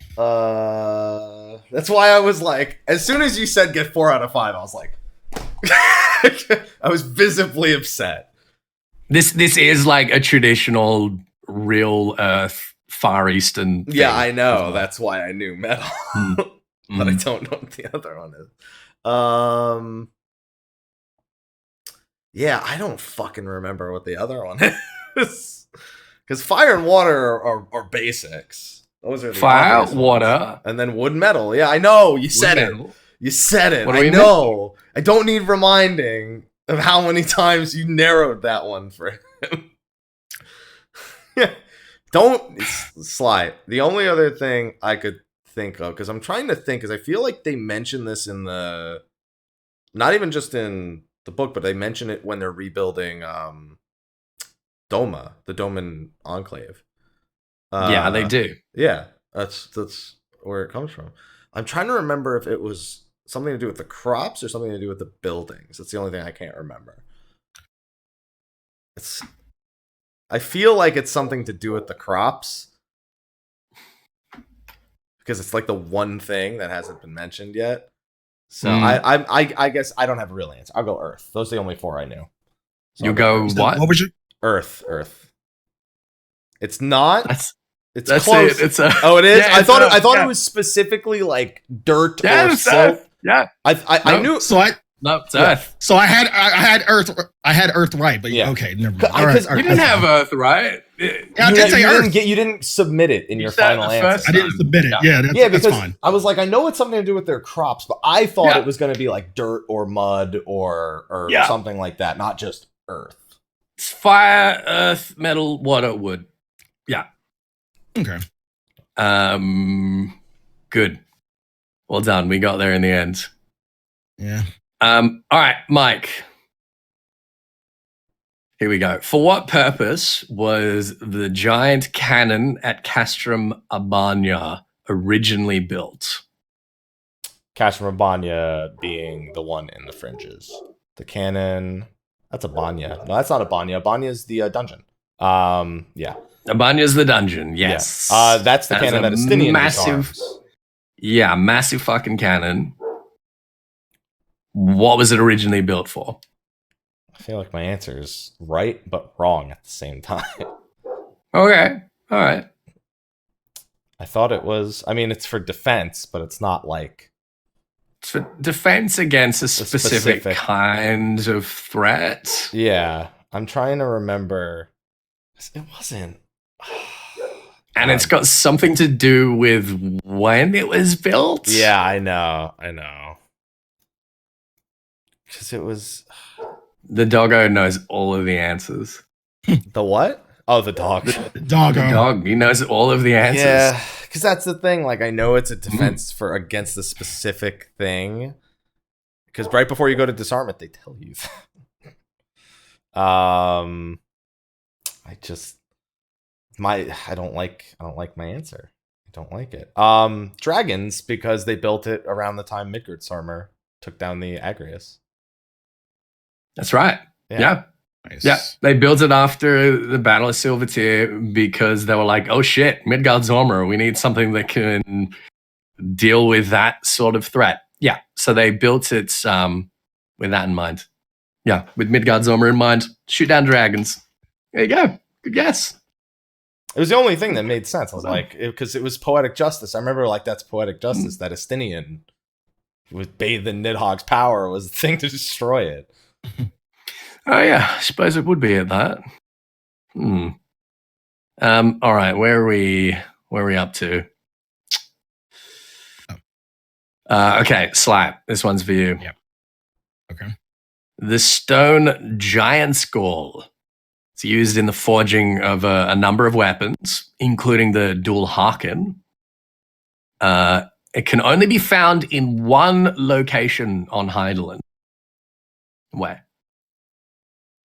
That's why I was like, as soon as you said get 4 out of 5, I was like, I was visibly upset. This is like a traditional real Earth Far Eastern thing. Yeah, I know. Well. That's why I knew metal. But I don't know what the other one is. Yeah, I don't fucking remember what the other one is. Because fire and water are basics. Those are the fire, water, and then wood, metal. Yeah, I know. You said it. You said it. I know. Missing? I don't need reminding of how many times you narrowed that one for him. Don't Sly. The only other thing I could think of, because I'm trying to think, because I feel like they mention this in the, not even just in the book, but they mention it when they're rebuilding Doma, the Doman Enclave. Yeah, they do. Yeah, that's where it comes from. I'm trying to remember if it was something to do with the crops or something to do with the buildings. That's the only thing I can't remember. I feel like it's something to do with the crops because it's like the one thing that hasn't been mentioned yet. So I guess I don't have a real answer. I'll go Earth. Those are the only 4 I knew. So You go what? What was your Earth. It's not. It's That's close. it. It's a. Oh, it is. Yeah, I thought yeah. it was specifically like dirt Yeah, or it's silt. Earth. Yeah. I knew. so I No, it's Earth. so I had Earth right, but Yeah. okay, never mind. Because All right, You didn't have Earth, right? Yeah, I did say Earth. You didn't submit it in your said final the first answer. I didn't submit it. Yeah. Yeah, that's Because fine. I was like, I know it's something to do with their crops, but I thought Yeah. it was going to be like dirt or mud or Yeah. something like that, not just earth. It's fire, earth, metal, water, wood. Yeah. Okay. Good. Well done. We got there in the end. Yeah. All right, Mike. Here we go. For what purpose was the giant cannon at Castrum Abania originally built? Castrum Abania being the one in the fringes. The cannon. That's a Banya. No, that's not a Banya. Banya is the dungeon. Yeah. Abania's the dungeon, yes. Yeah. That's the That's cannon a that Estinian massive- disarms. Yeah, massive fucking cannon. What was it originally built for? I feel like my answer is right, but wrong at the same time. Okay. All right. I thought it was, I mean, it's for defense, but it's not like. It's for defense against a specific specific- kind of threat. Yeah. I'm trying to remember. It wasn't. And it's got something to do with when it was built. Yeah, I know. Because it was. The doggo knows all of the answers. The what? Oh, the dog. Doggo. The dog, he knows all of the answers. Yeah, because that's the thing. Like, I know it's a defense for against the specific thing. Because right before you go to disarm it, they tell you. I don't like my answer. I don't like it. Dragons, because they built it around the time Midgard's armor took down the Agrius. That's right. Yeah. Nice. Yeah. They built it after the Battle of Silvertear because they were like, oh shit, Midgard's armor. We need something that can deal with that sort of threat. Yeah. So they built it with that in mind. Yeah. With Midgard's armor in mind. Shoot down dragons. There you go. Good guess. It was the only thing that made sense. I was like, because it was poetic justice. I remember, like, that's poetic justice. That Estinian with bathed in Nidhogg's power was the thing to destroy it. Oh yeah, I suppose it would be at that. All right, where are we up to? Okay, Slyh, this one's for you. Yep. Okay. The stone giant's gall. It's used in the forging of a number of weapons, including the dual Harken. It can only be found in one location on Heidelin. Where?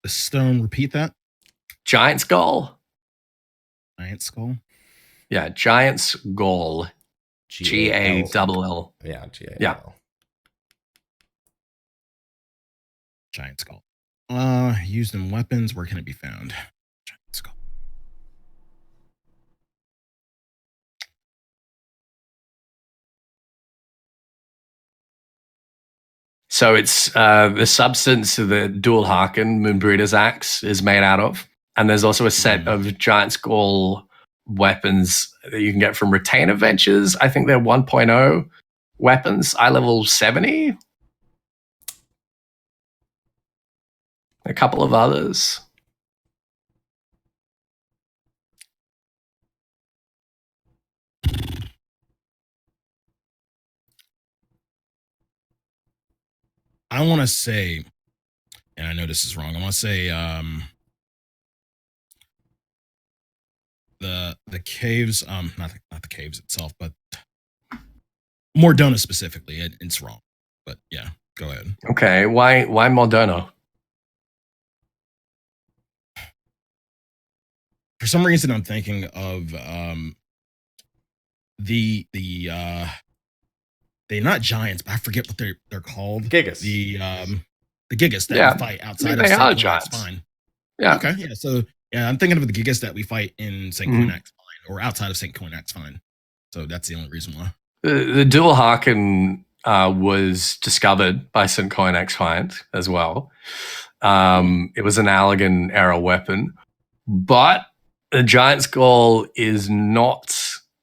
The stone. Repeat that. Giant's gall. Giant skull. Yeah, giant's gall. G-A-double-L. Yeah, G-A-L. Yeah. Giant skull. Used in weapons. Where can it be found? Giant skull. So it's the substance the dual Harken Moonbreeder's axe is made out of. And there's also a set of giant skull weapons that you can get from Retainer Ventures. I think they're 1.0 weapons, eye level 70. A couple of others. I want to say, and I know this is wrong. I want to say the caves, not the caves itself, but Mordona specifically. It's wrong, but yeah, go ahead. Okay, why Mordona? For some reason, I'm thinking of the they're not giants, but I forget what they're called. Gigas. The Gigas that we fight outside of they are St. giants. Spine. Yeah. Okay. Yeah. So yeah, I'm thinking of the Gigas that we fight in St. Coinac's Spine or outside of St. Coinac's Spine. So that's the only reason why. The dual Harken was discovered by St. Coinac's Find as well. It was an Allagan era weapon, but the giant skull is not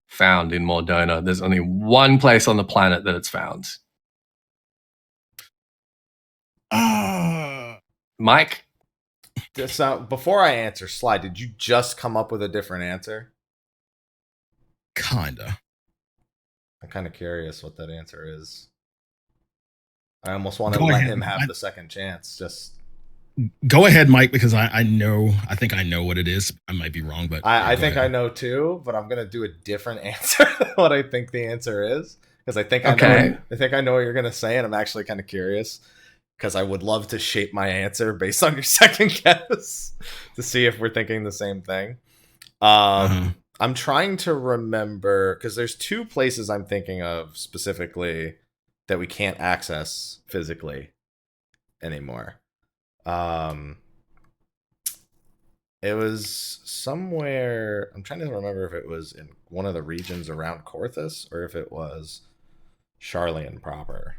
found in Mordona. There's only one place on the planet that it's found. Mike? So before I answer, Sly, did you just come up with a different answer? Kinda. I'm kind of curious what that answer is. I almost want to Go let ahead. him have the second chance. Just Go ahead, Mike, because I think I know what it is. I might be wrong, but I go think ahead. I know too, but I'm gonna do a different answer than what I think the answer is. Because I think Okay. I think I know what you're gonna say, and I'm actually kind of curious. Because I would love to shape my answer based on your second guess to see if we're thinking the same thing. I'm trying to remember because there's two places I'm thinking of specifically that we can't access physically anymore. It was somewhere. I'm trying to remember if it was in one of the regions around Korthus or if it was Sharlayan proper.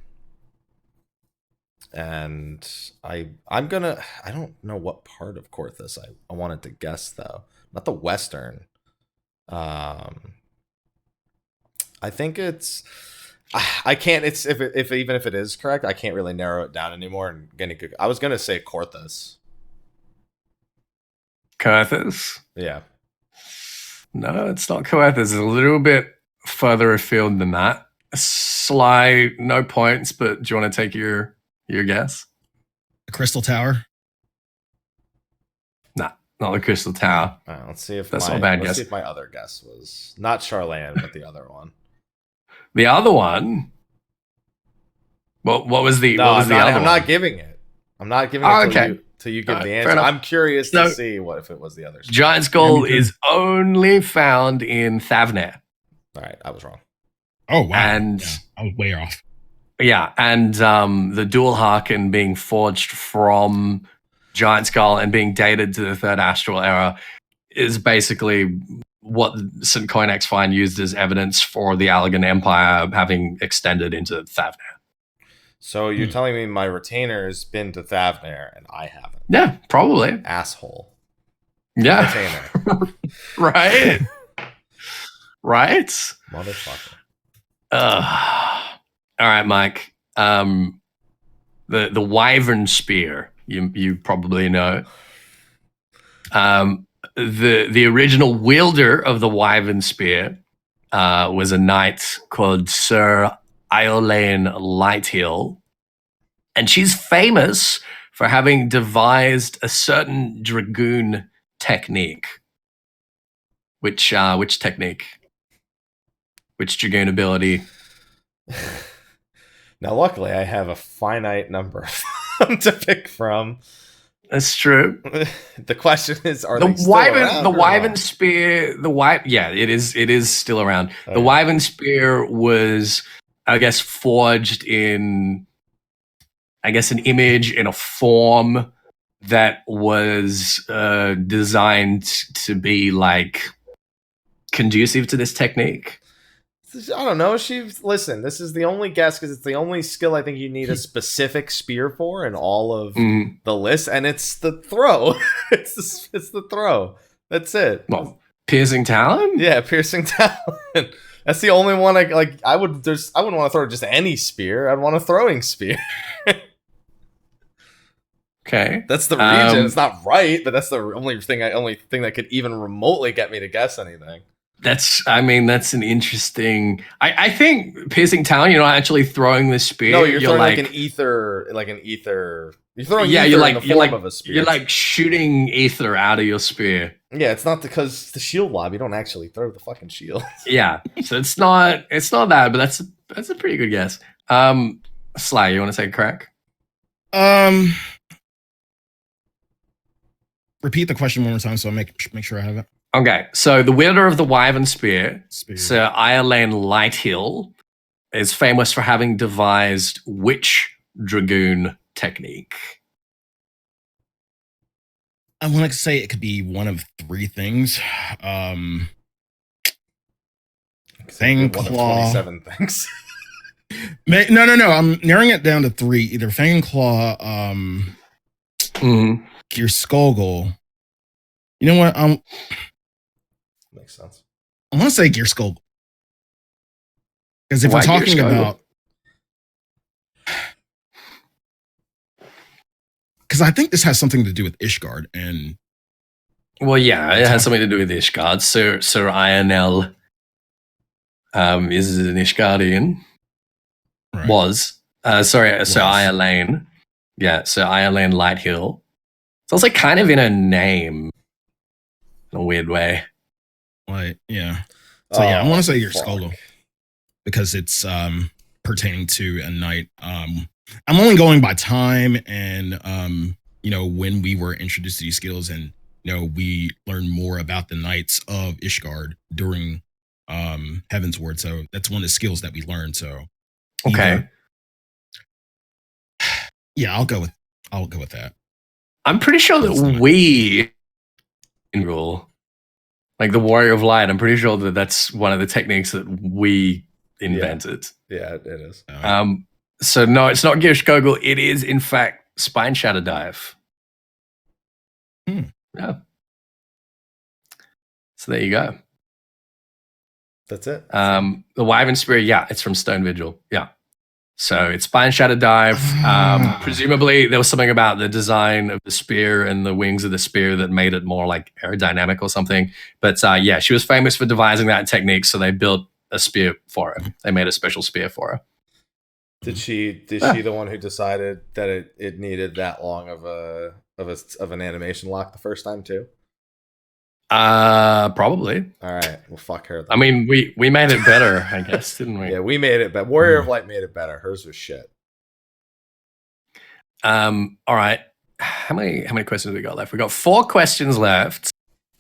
And I don't know what part of Korthus I wanted to guess though. Not the western. I think it's I can't it's if even if it is correct, I can't really narrow it down anymore and I was gonna say Korthus. Coethus? Yeah. No, it's not Coethus. It's a little bit further afield than that. Sly, no points, but do you want to take your guess? The Crystal Tower. Nah, not the Crystal Tower. All right, let's see if That's my, not a bad let's guess. see if my other guess was not Sharlayan, but the other one. The other one. What was the No, what was the other I'm one? not giving it. I'm not giving it okay. till you give the Fair answer. enough. I'm curious So- to see what if it was the other. Giant Skull Yeah, is only found in Thavnair. All right, I was wrong. Oh wow! And- Yeah, I was way off. Yeah, and the dual Harken being forged from Giant Skull and being dated to the Third Astral Era is basically what St. Coinac's Find used as evidence for the Allagan Empire having extended into Thavnair. So you're telling me my retainer's been to Thavnair and I haven't? Yeah, probably. Asshole. Yeah. Retainer. Right? Right? Motherfucker. All right, Mike. The Wyvern Spear, you probably know. The original wielder of the Wyvern Spear was a knight called Sir Iolaine Lighthill, and she's famous for having devised a certain dragoon technique. Which technique? Which dragoon ability? Now, luckily, I have a finite number to pick from. That's true. The question is, are The they still Wyvern, around the or Wyvern not? Spear, yeah, it is still around. Okay. The Wyvern Spear was, I guess, forged in, I guess, an image in a form that was designed to be like conducive to this technique. I don't know. Listen, this is the only guess because it's the only skill I think you need a specific spear for in all of the list, and it's the throw. it's the throw. That's it. Well, piercing talon? Yeah, piercing talon. That's the only one I like. I wouldn't want to throw just any spear. I'd want a throwing spear. Okay. That's the region. It's not right, but that's the only thing that could even remotely get me to guess anything. That's an interesting. I think piercing talon. You're not actually throwing the spear. No, you're throwing like an ether. You're throwing ether in the form of a spear. You're like shooting ether out of your spear. Yeah, it's not because the shield lob. You don't actually throw the fucking shield. Yeah, so it's not that, but that's a pretty good guess. Sly, you want to take a crack? Repeat the question one more time so I make sure I have it. Okay, so the wielder of the Wyvern Spear, Sir Iarlaine Lighthill, is famous for having devised which dragoon technique? I want to say it could be one of three things. Fang Claw. 27 things. No. I'm narrowing it down to three. Either Fang Claw, Gear Skullgirl. You know what? Makes sense. I want to say Gear Skullgirl. Because if we're talking about... Because I think this has something to do with Ishgard and... Well, yeah, it has something to do with Ishgard. Sir Ionel is an Ishgardian. Right. Was. Sir Iarlaine. Yeah, Sir Iarlaine Lighthill. It's also kind of in a name. In a weird way. Like, yeah. So yeah, I want to say Gear Skullgirl. Because it's pertaining to a knight. I'm only going by time and when we were introduced to these skills, and we learned more about the knights of Ishgard during Heaven's Ward. So that's one of the skills that we learned. So okay, yeah, I'll go with that. I'm pretty sure that we rule like the Warrior of Light. I'm pretty sure that that's one of the techniques that we invented. Yeah, it is. So no, it's not Gear Skullgirl. It is in fact Spine Shatter Dive. Yeah. So there you go. That's it. The Wyvern Spear, yeah, it's from Stone Vigil. Yeah. So it's Spine Shatter Dive. Presumably there was something about the design of the spear and the wings of the spear that made it more like aerodynamic or something. But yeah, she was famous for devising that technique, so they built a spear for her. They made a special spear for her. Did she the one who decided that it needed that long of an animation lock the first time too? Probably. All right. Well, fuck her then. I mean, we made it better, I guess, didn't we? Yeah, we made it better. Warrior of Light made it better. Hers was shit. All right. How many questions have we got left? We got 4 questions left,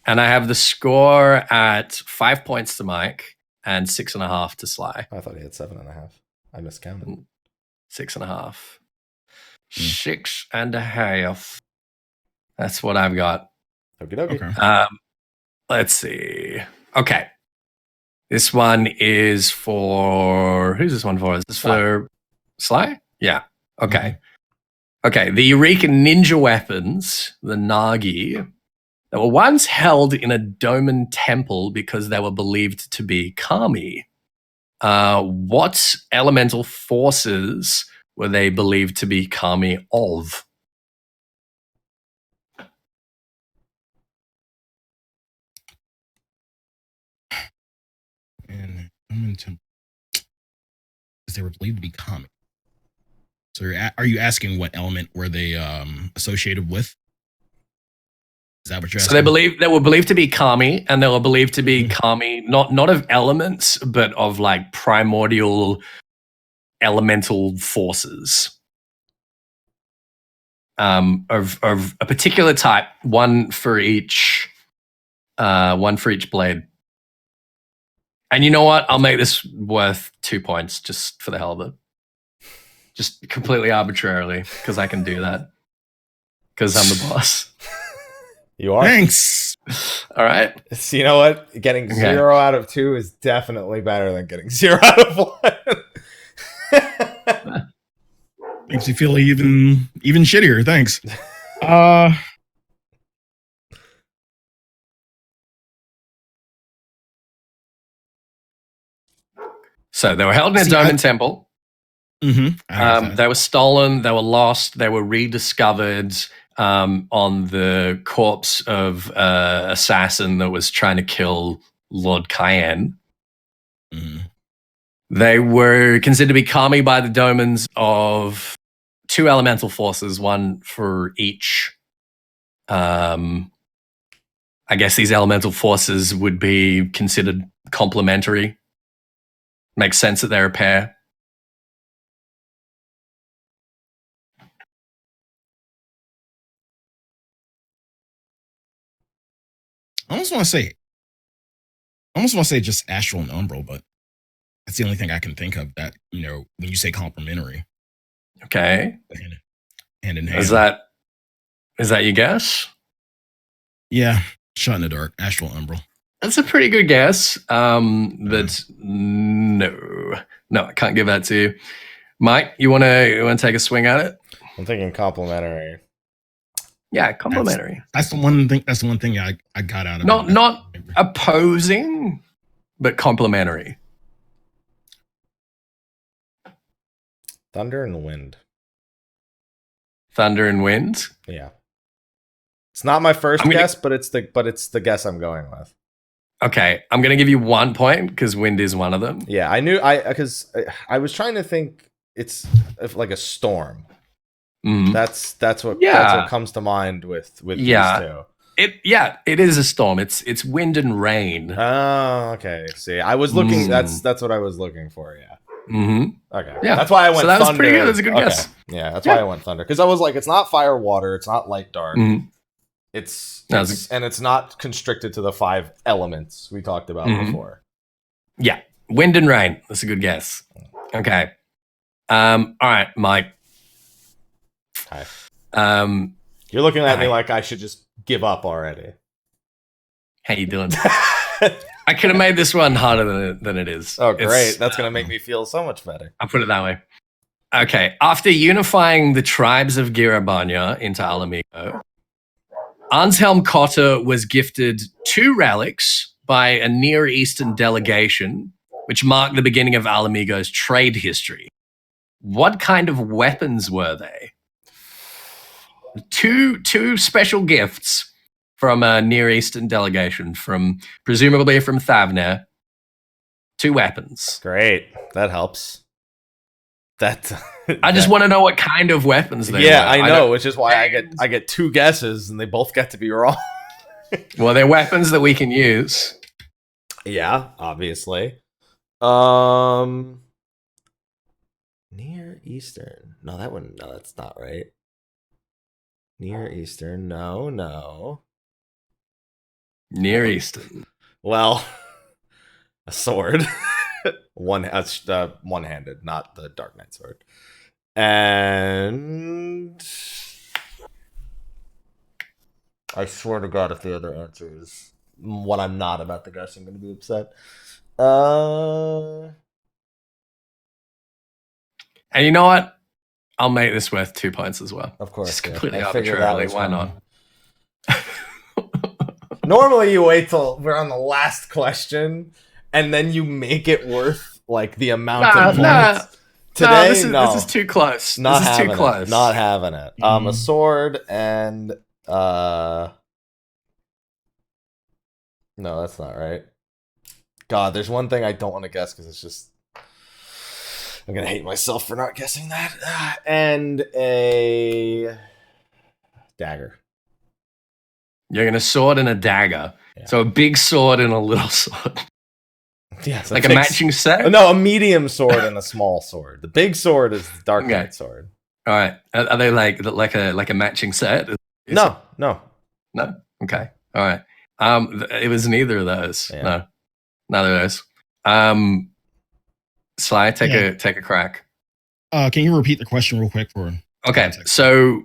and I have the score at 5 points to Mike and 6.5 to Sly. I thought he had 7.5. I miscounted. 6.5. 6.5. That's what I've got. Okay. Let's see. Okay. This one is for... Who's this one for? Is this for Sly? Yeah. Okay. Okay. The Eureka ninja weapons, the Nagi, they were once held in a domin temple because they were believed to be kami. What elemental forces were they believed to be kami of? And because they were believed to be kami. So are you asking what element were they associated with? Is that what you're asking? So they were believed to be kami, and they were believed to be kami, not of elements, but of like primordial elemental forces. Of a particular type, one for each blade. And you know what? I'll make this worth 2 points just for the hell of it. Just completely arbitrarily, because I can do that. Because I'm the boss. You are. Thanks. All right. So you know what? Getting 0 out of 2 is definitely better than getting 0 out of 1. Makes you feel even shittier. Thanks. So they were held in a domin temple. They were stolen. They were lost. They were rediscovered on the corpse of an assassin that was trying to kill Lord Cayenne. Mm. They were considered to be kami by the domins of 2 elemental forces, one for each. I guess these elemental forces would be considered complementary. Makes sense that they're a pair. I almost want to say just astral and umbral, but that's the only thing I can think of that, when you say complementary. Okay. Hand in hand. Is that your guess? Yeah. Shot in the dark. Astral umbral. That's a pretty good guess. But no, I can't give that to you. Mike, you wanna take a swing at it? I'm thinking complementary. Yeah, complementary. That's the one thing. That's the one thing I got out of it. Not opposing, but complementary. Thunder and wind. Thunder and wind. Yeah. It's not my first guess, but it's the guess I'm going with. Okay, I'm gonna give you 1 point because wind is one of them. Yeah, because I was trying to think. It's like a storm. Mm. That's what comes to mind with these two. It is a storm. It's wind and rain. Oh, okay. See, I was looking. That's what I was looking for. Yeah. Mm-hmm. Okay. Yeah. That's why I went. So that was thunder. pretty good. That's a good guess. Yeah, that's why I went thunder, because I was like, it's not fire, water. It's not light, dark. Mm-hmm. It's not constricted to the 5 elements we talked about before. Yeah, wind and rain. That's a good guess. Okay. All right, Mike. Hi. You're looking at me like I should just give up already. How you doing? I could have made this one harder than it is. Oh, great. That's going to make me feel so much better. I'll put it that way. Okay. After unifying the tribes of Girabanya into Alamigo, Anshelm Cotter was gifted 2 relics by a Near Eastern delegation, which marked the beginning of Alamigo's trade history. What kind of weapons were they? Two special gifts from a Near Eastern delegation, presumably from Thavner. 2 weapons. Great. That helps. I just want to know what kind of weapons they were. Yeah, I know, which is why I get 2 guesses and they both get to be wrong. Well, they're weapons that we can use. Yeah, obviously. Near Eastern. No, that's not right. Near Eastern. No. Near Eastern. Well, a sword. One-handed, not the Dark Knight sword. And I swear to God, if the other answer is what I'm not about to guess, I'm going to be upset. And you know what? I'll make this worth 2 points as well. Of course. Just completely arbitrarily. Why not? Normally you wait till we're on the last question and then you make it worth like the amount of points. Today, this is too close. Not this is too close. Not having it. A sword and no, that's not right. God, there's one thing I don't want to guess because it's just I'm gonna hate myself for not guessing that. And a dagger. You're gonna sword and a dagger. Yeah. So a big sword and a little sword. Yeah, so like a matching set? No, a medium sword and a small sword. The big sword is the Dark Knight sword. All right. Are they like a matching set? No. Okay. All right. It was neither of those. Yeah. No. None of those. Sly, take a crack. Can you repeat the question real quick for? Okay. So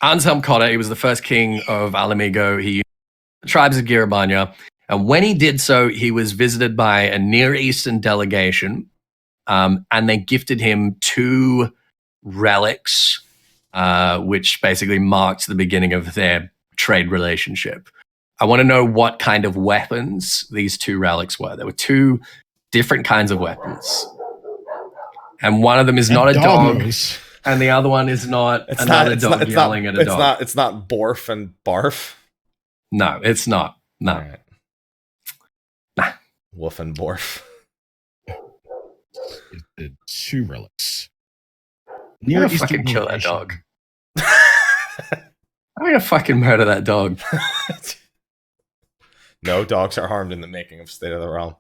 Anshelm Cotter, he was the first king of Alamigo. He used the tribes of Girabanya. And when he did so, he was visited by a Near Eastern delegation, and they gifted him 2 relics, which basically marked the beginning of their trade relationship. I want to know what kind of weapons these 2 relics were. There were 2 different kinds of weapons. And one of them is not a dog, and the other one is not another dog yelling at a dog. It's not Borf and Barf? No, it's not. No. Right. Nah. Woof and Borf. It's the 2 relics. I'm gonna fucking kill that dog. I'm gonna fucking murder that dog. No, dogs are harmed in the making of State of the Realm.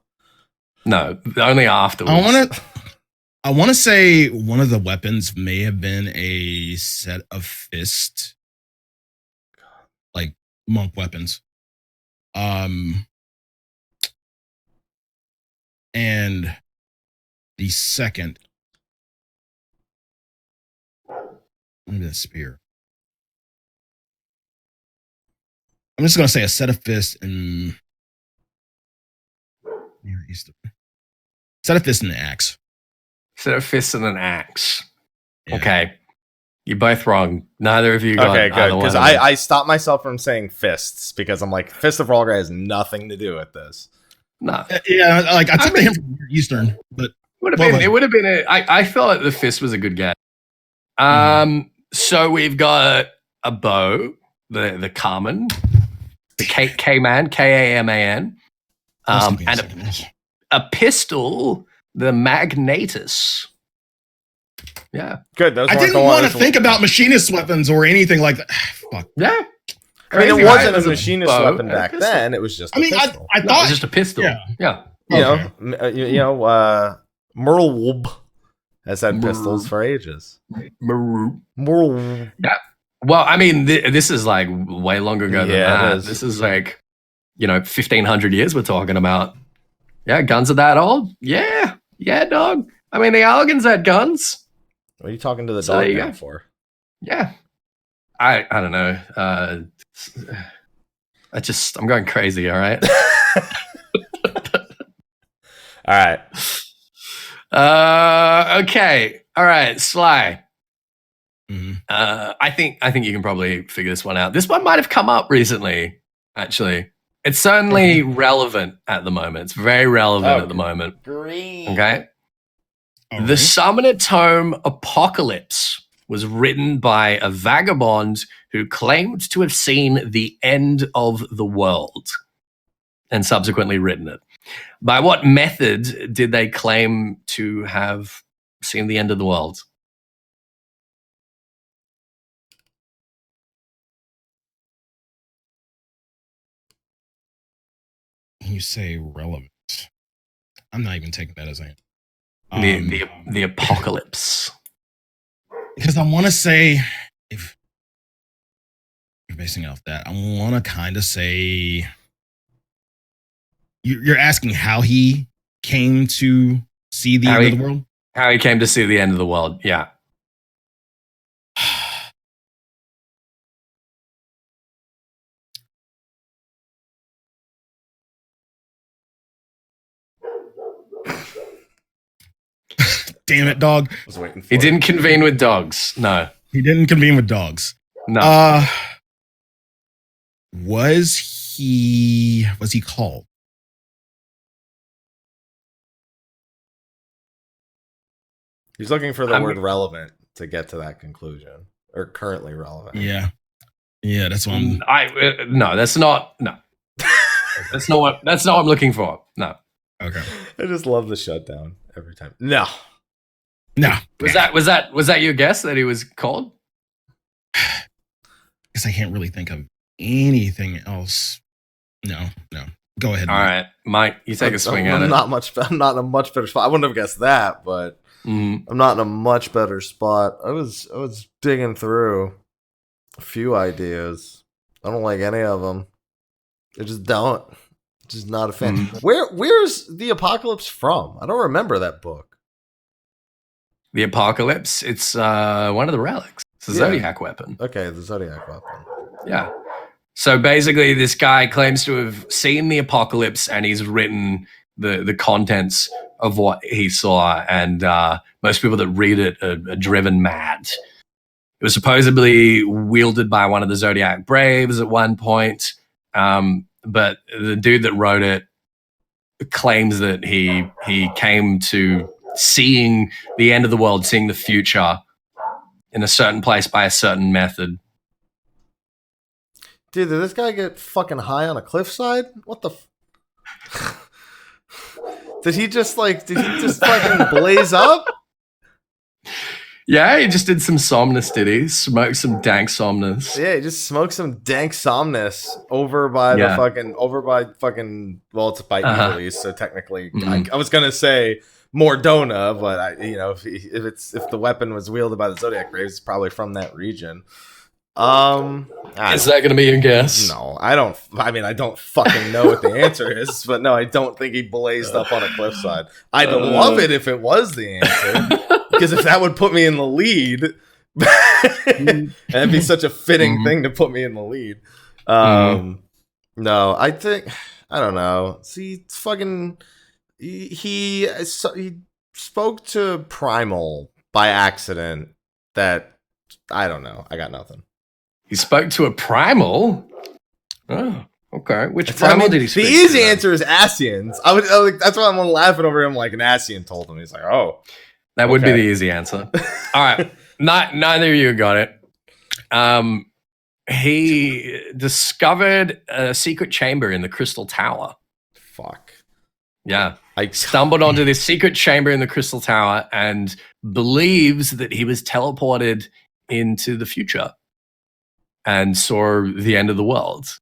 No, only afterwards. I want to say one of the weapons may have been a set of fist, like monk weapons. And the second, maybe a spear. I'm just gonna say a set of fists and set of fists and an axe. Set of fists and an axe. Yeah. Okay. You're both wrong. Neither of you got Okay, good. either one Because of them. I stopped myself from saying fists because I'm like, Fist of Rhalgrave has nothing to do with this. No. Yeah, like I took the hint from Eastern, but It would have been I felt like the fist was a good guess. So we've got a bow, the Carmen, the K-Man, K-A-M-A-N, and a pistol, the Magnatus. Yeah. Good. Those I weren't didn't the want to ones- think about machinist weapons or anything like that. Fuck. Yeah. I mean, Crazy, it right? wasn't It was a machinist bow weapon and a back pistol. then. It was just a I mean, I pistol. thought No, it was just a pistol. Yeah. Yeah. Merlwub has had pistols for ages. Maroon. Merlwub. Well, I mean, this is like way longer ago than Yeah, it that. is. This is like, 1,500 years we're talking about. Yeah, guns are that old? Yeah. Yeah, dog. I mean, the Algans had guns. What are you talking to the So dog there you now go. for? Yeah. I don't know. I'm going crazy, all right? All right. Okay. All right, Sly. Mhm. I think you can probably figure this one out. This one might have come up recently, actually. It's certainly relevant at the moment. It's very relevant at the moment. Green. Okay. All The right. Summoner Tome Apocalypse was written by a vagabond who claimed to have seen the end of the world and subsequently written it. By what method did they claim to have seen the end of the world? You say relevant. I'm not even taking that as a The apocalypse. because I want to say if you're basing it off that, I want to kind of say you're asking how he came to see the How end he- of the world. How he came to see the end of the world. Yeah. Damn it, dog! I was waiting for He it. didn't convene with dogs. No. He didn't convene with dogs. No. Was he called? He's looking for the I'm- word relevant to get to that conclusion. Or currently relevant. Yeah, that's what I'm. No, that's not. No. That's not what I'm looking for. No. Okay. I just love the shutdown every time. No. No, Was that your guess that he was called? because I can't really think of anything else. No. Go ahead. All right, Mike, you take a swing at I'm it. not in a much better spot. I wouldn't have guessed that, but Mhm. I'm not in a much better spot. I was digging through a few ideas. I don't like any of them. I just don't. Just not a fan. Where's the Apocalypse from? I don't remember that book. The Apocalypse. It's one of the relics. It's a Yeah. Zodiac weapon. Okay, the Zodiac weapon. Yeah. So basically, this guy claims to have seen the apocalypse, and he's written the contents of what he saw. And most people that read it are driven mad. It was supposedly wielded by one of the Zodiac Braves at one point, but the dude that wrote it claims that he came to seeing the end of the world, seeing the future in a certain place by a certain method. Dude, did this guy get fucking high on a cliffside? What the? Did he just fucking blaze up? Yeah, he just did some somnus, did he? Smoked some dank somnus. Yeah, he just smoked some dank somnus over by well, it's by Evilise, so technically I was gonna say Mordona, but if the weapon was wielded by the Zodiac Graves, it's probably from that region. Is that going to be your guess? No, I don't. I mean, I don't fucking know what the answer is, but no, I don't think he blazed up on a cliffside. I'd love it if it was the answer, because if that would put me in the lead, that'd be such a fitting thing to put me in the lead. No, I don't know. See, it's fucking. He spoke to Primal by accident. That I don't know. I got nothing. He spoke to a primal. Oh, okay. Which primal did he speak to? The easy answer is Asians. That's why I'm laughing over him like an Asian told him. He's like, oh. That would be the easy answer. All right. Neither of you got it. He discovered a secret chamber in the Crystal Tower. Fuck. Yeah. I stumbled onto this secret chamber in the Crystal Tower and believes that he was teleported into the future and saw the end of the world.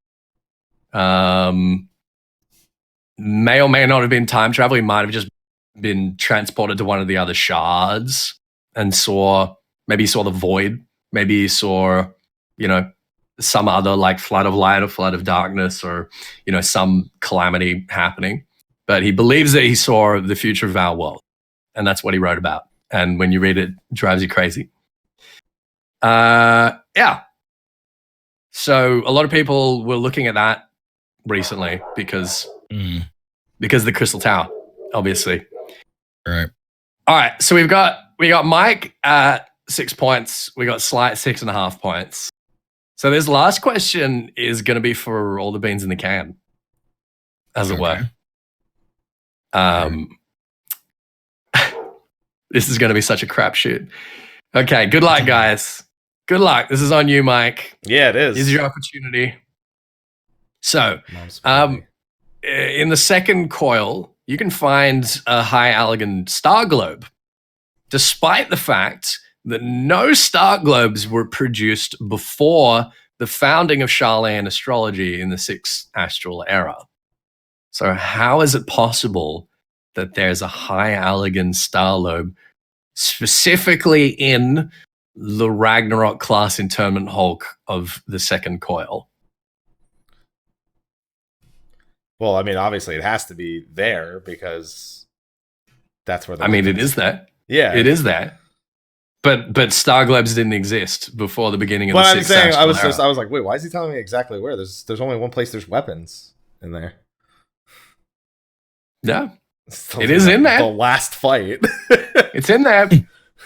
May or may not have been time travel. He might have just been transported to one of the other shards and maybe he saw the void. Maybe he saw, some other like flood of light or flood of darkness or, some calamity happening. But he believes that he saw the future of our world. And that's what he wrote about. And when you read it, it drives you crazy. Yeah. So a lot of people were looking at that recently because the Crystal Tower, obviously. Right. All right. So we got Mike at 6 points. We got Sly at 6.5 points. So this last question is going to be for all the beans in the can, as it were. This is going to be such a crapshoot. Okay. Good luck, guys. Good luck. This is on you, Mike. Yeah, it is. This is your opportunity. So, in the second coil, you can find a high Allegan star globe, despite the fact that no star globes were produced before the founding of Charlatan astrology in the 6th astral era. So how is it possible that there's a high Allegan star globe specifically in the Ragnarok class internment Hulk of the second coil? Well, I mean, obviously it has to be there because that's where it is there. Yeah. It is there. But star globes didn't exist before the beginning of the 6th astral era. I was like, wait, why is he telling me exactly where? There's only one place there's weapons in there. Yeah. It is in there. The last fight. It's in there.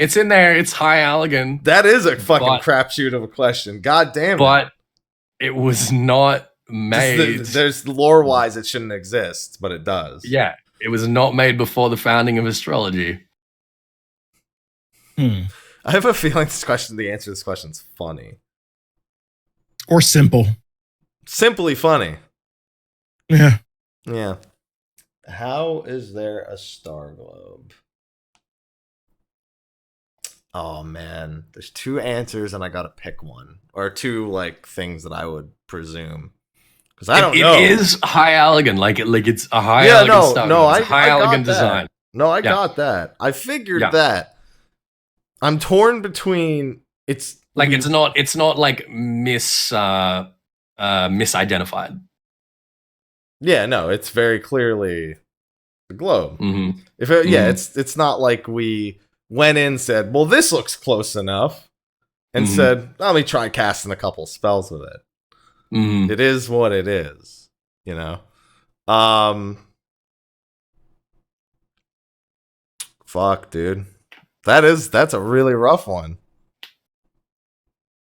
It's in there. It's high Allegan. That is a fucking crapshoot of a question. God damn it. But it was not made. There's lore-wise, it shouldn't exist, but it does. Yeah. It was not made before the founding of astrology. I have a feeling the answer to this question is funny. Or simple. Simply funny. Yeah. Yeah. How is there a star globe? Oh man, there's two answers and I gotta pick one. Or two things that I would presume. Because I don't know. It is high Allegan, it's a high Allegan star. No, it's a high Allegan design. No, I got that. I figured that. I'm torn between it's not misidentified. Yeah, no, it's very clearly the globe. Mm-hmm. It's not like we went in, said, well, this looks close enough, and said, let me try casting a couple spells with it. Mm-hmm. It is what it is, Fuck, dude. That's a really rough one.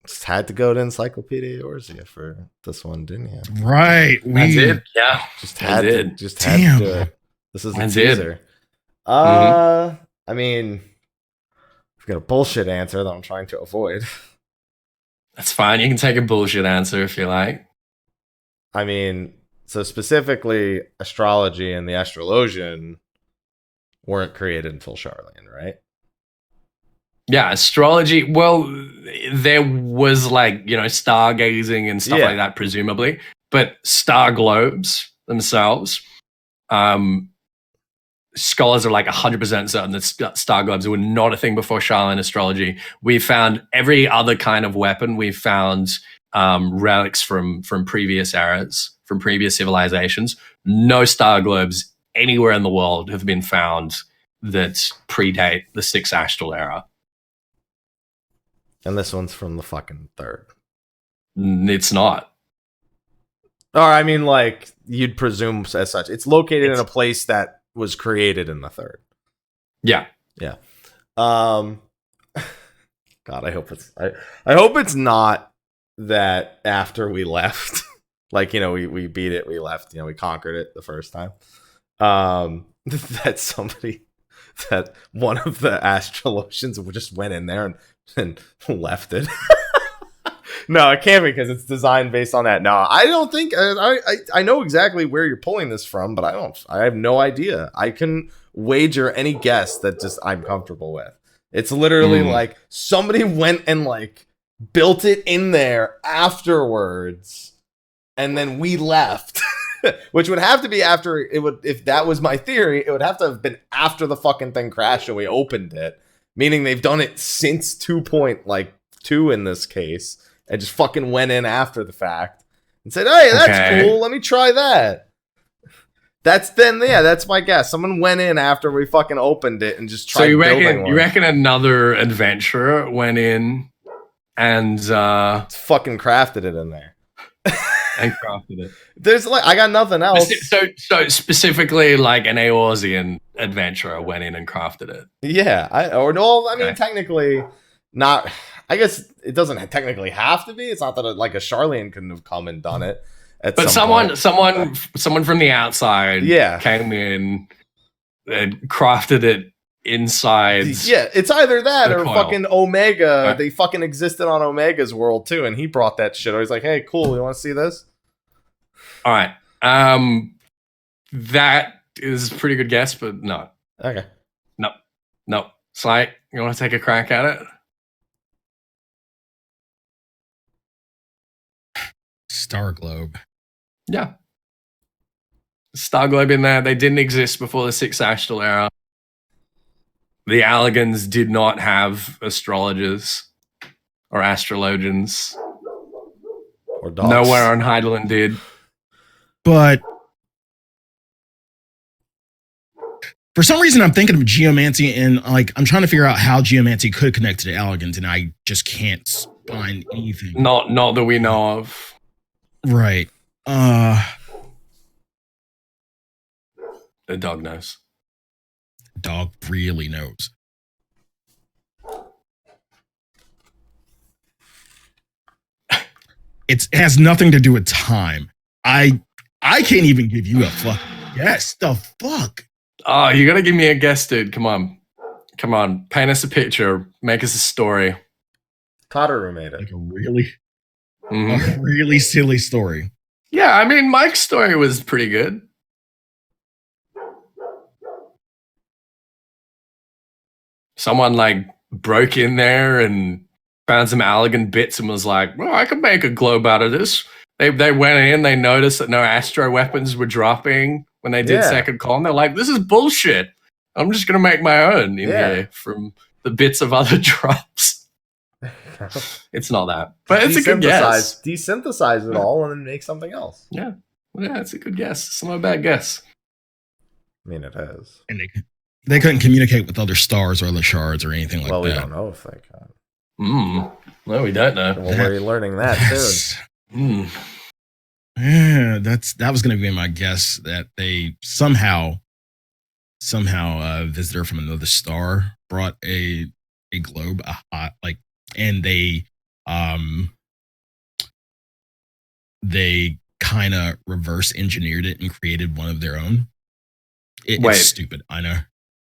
Just had to go to Encyclopedia Eorzea for this one, didn't you? Right. I did. Yeah. Just had to do it. This is the teaser. I mean, I've got a bullshit answer that I'm trying to avoid. That's fine. You can take a bullshit answer if you like. I mean, so specifically astrology and the astrologian weren't created until Charlene, right? Yeah, astrology. Well, there was stargazing and stuff like that, presumably, but star globes themselves, scholars are 100% certain that star globes were not a thing before Charlene astrology. We found every other kind of weapon. We found relics from previous eras, from previous civilizations. No star globes anywhere in the world have been found that predate the 6th astral era. And this one's from the fucking 3rd. It's not. Or I mean, you'd presume as such. It's located in a place that was created in the 3rd. Yeah. Yeah. God, I hope it's not that after we left, we beat it, we left, we conquered it the first time. That one of the Astrologians just went in there and left it. No, it can't be because it's designed based on that. No, I don't think I know exactly where you're pulling this from, but I have no idea. I can wager any guess that just I'm comfortable with. It's literally somebody went and built it in there afterwards, and then we left. Which would have to be after it would, if that was my theory, it would have to have been after the fucking thing crashed and we opened it. Meaning they've done it since 2.2 in this case, and just fucking went in after the fact and said, "Hey, that's cool. Let me try that." That's my guess. Someone went in after we fucking opened it and just tried. So you reckon another adventurer went in and fucking crafted it in there. And crafted it. There's I got nothing else. So specifically, an Eorzian adventurer went in and crafted it. Yeah, I mean, technically, not. I guess it doesn't technically have to be. It's not that a Charlene couldn't have come and done it. But someone from the outside, came in and crafted it inside. Yeah, it's either that or coil. Fucking Omega. Right. They fucking existed on Omega's world too, and he brought that shit. He's like, "Hey, cool. You want to see this?" All right. That is a pretty good guess, but no. Okay. No. Sly, you want to take a crack at it? Star globe. Yeah. Star globe in there. They didn't exist before the 6th astral era. The Allagans did not have astrologers or astrologians. Or dogs. Nowhere on Heidelin did. But for some reason, I'm thinking of geomancy, and I'm trying to figure out how geomancy could connect to the Allagans, and I just can't find anything. Not that we know of. Right. The dog knows. Dog really knows. It has nothing to do with time. I can't even give you a fuck guess. The fuck? Oh, you gotta give me a guess, dude. Come on. Paint us a picture. Make us a story. Tataru made it. A really silly story. Yeah, I mean, Mike's story was pretty good. Someone broke in there and found some Allagan bits and was like, "Well, I could make a globe out of this." They went in, they noticed that no astro weapons were dropping when they did second column. They're like, "This is bullshit. I'm just gonna make my own in here from the bits of other drops." It's not that, but it's a good guess. Desynthesize it all and then make something else. Yeah, it's a good guess. It's not a bad guess. I mean, it is. And they couldn't communicate with other stars or other shards or anything like that. Well, we don't know if they can. No, we don't know. Well, we're learning that soon. Yeah, that was going to be my guess, that they somehow a visitor from another star brought a globe, and they kind of reverse engineered it and created one of their own. It's stupid, I know.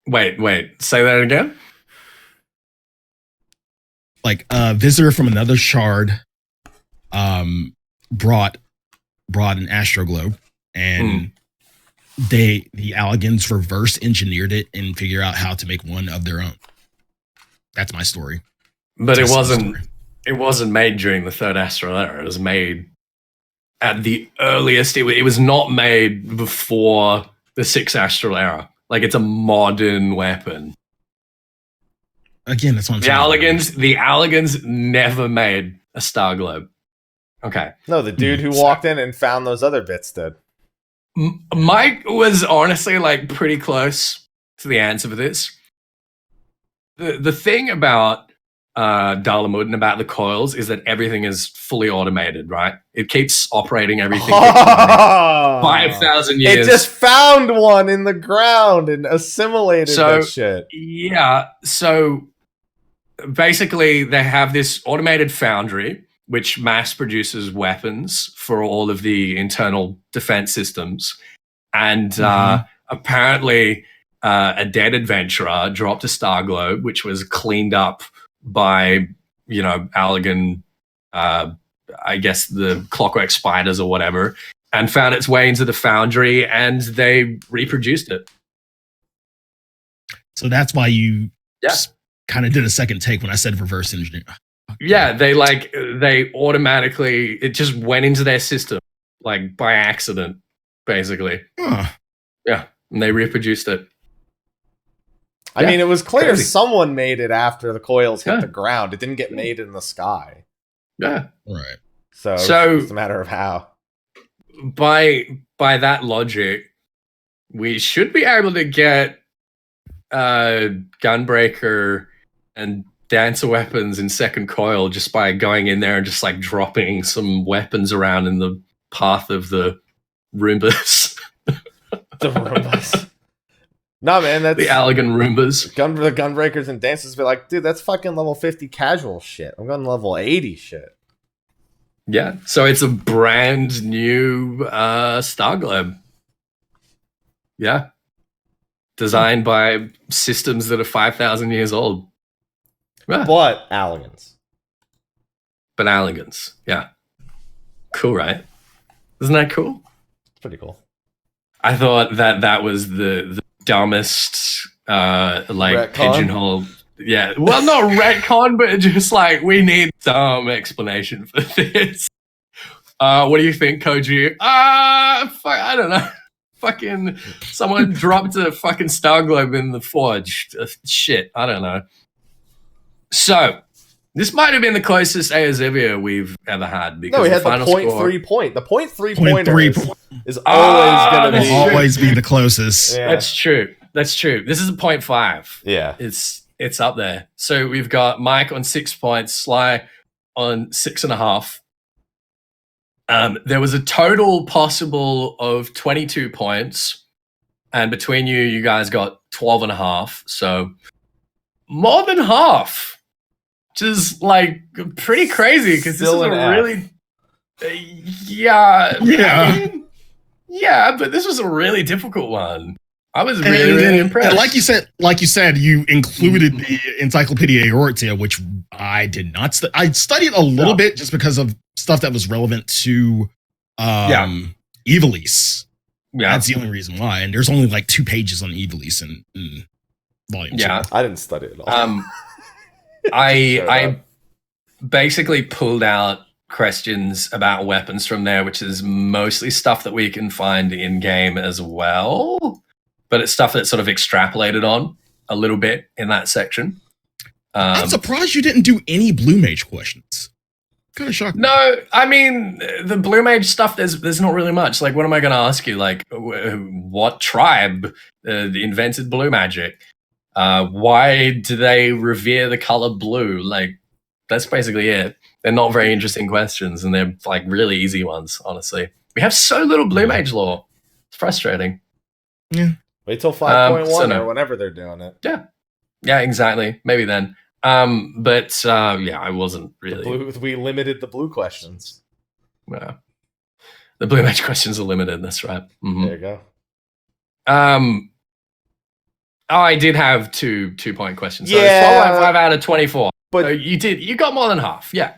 Wait, say that again? A visitor from another shard brought an astro globe, and the Allagans reverse engineered it and figure out how to make one of their own. That's my story. But That's it my wasn't. story. It wasn't made during the Third Astral Era. It was made at the earliest. It was not made before the Sixth Astral Era. Like, it's a modern weapon. Again, that's what I'm saying. The Allagans never made a Star Globe. Okay. No, the dude who walked in and found those other bits did. Mike was honestly like pretty close to the answer for this. The thing about Dalamud and about the coils is that everything is fully automated, right? It keeps operating everything. 5,000 years. It just found one in the ground and assimilated that shit. Yeah. So basically, they have this automated foundry which mass produces weapons for all of the internal defense systems. And apparently, a dead adventurer dropped a Star Globe, which was cleaned up by, Allagan, I guess the Clockwork Spiders or whatever, and found its way into the foundry, and they reproduced it. So that's why you kind of did a second take when I said reverse engineer. Yeah, they automatically, it just went into their system, like by accident, basically. Huh. Yeah, and they reproduced it. I mean, it was clear crazy. someone made it after the coils hit the ground. It didn't get made in the sky. Yeah. Right. So it's a matter of how. By that logic, we should be able to get Gunbreaker and Dancer weapons in second coil just by going in there and just like dropping some weapons around in the path of the Roombas. The Roombas. No, man, that's the Allagan Roombas. The Gunbreakers and Dancers be like, dude, that's fucking level 50 casual shit. I'm going level 80 shit. Yeah, so it's a brand new Star Globe. Yeah. Designed by systems that are 5,000 years old. Yeah. But Allagans. But Allagans, yeah. Cool, right? Isn't that cool? It's pretty cool. I thought that was the dumbest, Retcon? pigeonhole. Yeah, well, not retcon, but just like, we need some explanation for this. What do you think, Koji? I don't know. Fucking someone dropped a fucking Star Globe in the forge. Shit, I don't know. So, this might have been the closest Eorzivia we've ever had. Because we had the final 0.3 point. The 0.3 pointer is Will always always be the closest. Yeah. That's true. This is a 0.5. Yeah. It's up there. So we've got Mike on 6 points, Sly on 6.5. There was a total possible of 22 points, and between you guys got 12.5. So more than half, which is like pretty crazy because this is a really, I mean, but this was a really difficult one. I was really impressed. And like you said, you included the Encyclopedia Eorzea, which I did not. I studied a little bit just because of stuff that was relevant to Evilise. Yeah, that's the only reason why. And there's only like 2 pages on Evilise in volume 2. I didn't study it all. I basically pulled out questions about weapons from there, which is mostly stuff that we can find in game as well. But it's stuff that's sort of extrapolated on a little bit in that section. I'm surprised you didn't do any Blue Mage questions. Kind of shocked. No, I mean, the Blue Mage stuff, there's not really much. Like, what am I going to ask you? Like, what tribe invented blue magic? Why do they revere the color blue? Like, that's basically it. They're not very interesting questions, and they're, like, really easy ones, honestly. We have so little Blue Mage lore. It's frustrating. Yeah. Wait till 5.1 or whenever they're doing it. Yeah, exactly. Maybe then. But I wasn't really. We limited the blue questions. Yeah. The Blue Mage questions are limited. That's right. Mm-hmm. There you go. I did have two 2-point questions. So Yeah. 12.5 out of 24. But so you got more than half. Yeah.